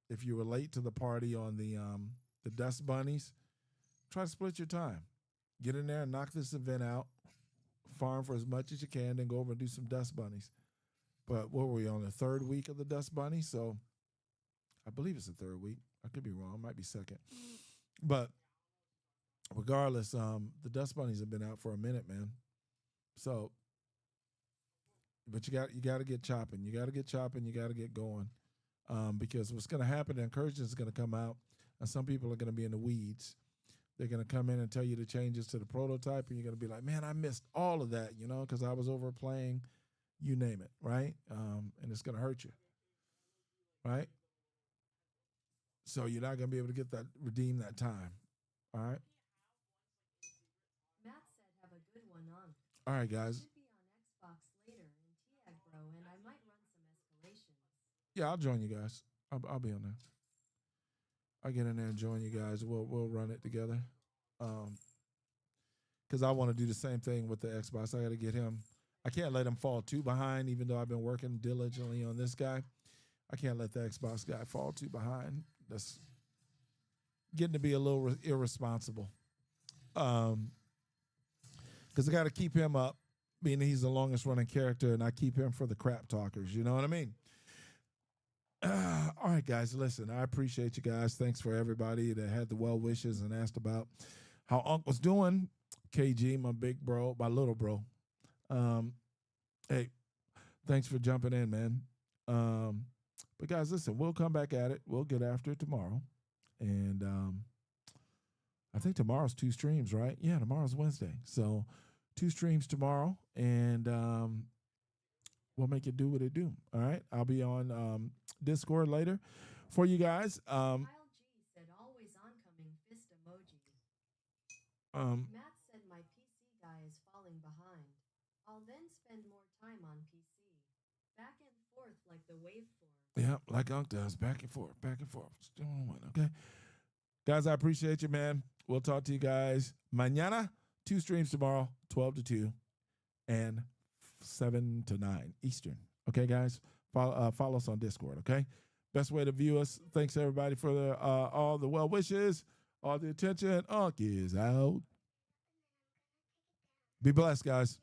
if you were late to the party on the Dust Bunnies, try to split your time. Get in there and knock this event out. Farm for as much as you can, then go over and do some Dust Bunnies. But what were we on, the 3rd week of the Dust Bunny? So I believe it's the 3rd week. I could be wrong. It might be 2nd. But regardless, the Dust Bunnies have been out for a minute, man. So, but you got to get chopping. You got to get chopping. You got to get going, because what's going to happen? The incursion is going to come out, and some people are going to be in the weeds. They're going to come in and tell you the changes to the prototype, and you're going to be like, "Man, I missed all of that," because I was over playing, you name it, right? And it's going to hurt you, right? So you're not going to be able to redeem that time, all right? Matt said have a good one on. All right, guys. Should be on Xbox later in TAG, bro, and I might run some escalations. Yeah, I'll join you guys. I'll be on there. I'll get in there and join you guys. We'll run it together. Because I want to do the same thing with the Xbox. I got to get him. I can't let him fall too behind, even though I've been working diligently on this guy. I can't let the Xbox guy fall too behind. That's getting to be a little irresponsible. Because I got to keep him up, meaning he's the longest running character, and I keep him for the crap talkers. You know what I mean? All right, guys, listen, I appreciate you guys. Thanks for everybody that had the well wishes and asked about how Unc was doing. KG, my big bro, my little bro. Hey, thanks for jumping in, man. But guys, listen, we'll come back at it. We'll get after it tomorrow. And I think tomorrow's 2 streams, right? Yeah, tomorrow's Wednesday. So 2 streams tomorrow. And we'll make it do what it do. All right. I'll be on Discord later for you guys. Kyle G said always oncoming fist emoji. Matt said my PC guy is falling behind. I'll then spend more time on PC. Back and forth like the waveform. Yeah, like UnK does. Back and forth, back and forth. Still on one, okay? Guys, I appreciate you, man. We'll talk to you guys mañana. 2 streams tomorrow, 12 to 2 and 7 to 9 Eastern. Okay, guys? Follow us on Discord, okay? Best way to view us. Thanks, everybody, for all the well wishes, all the attention. UnK is out. Be blessed, guys.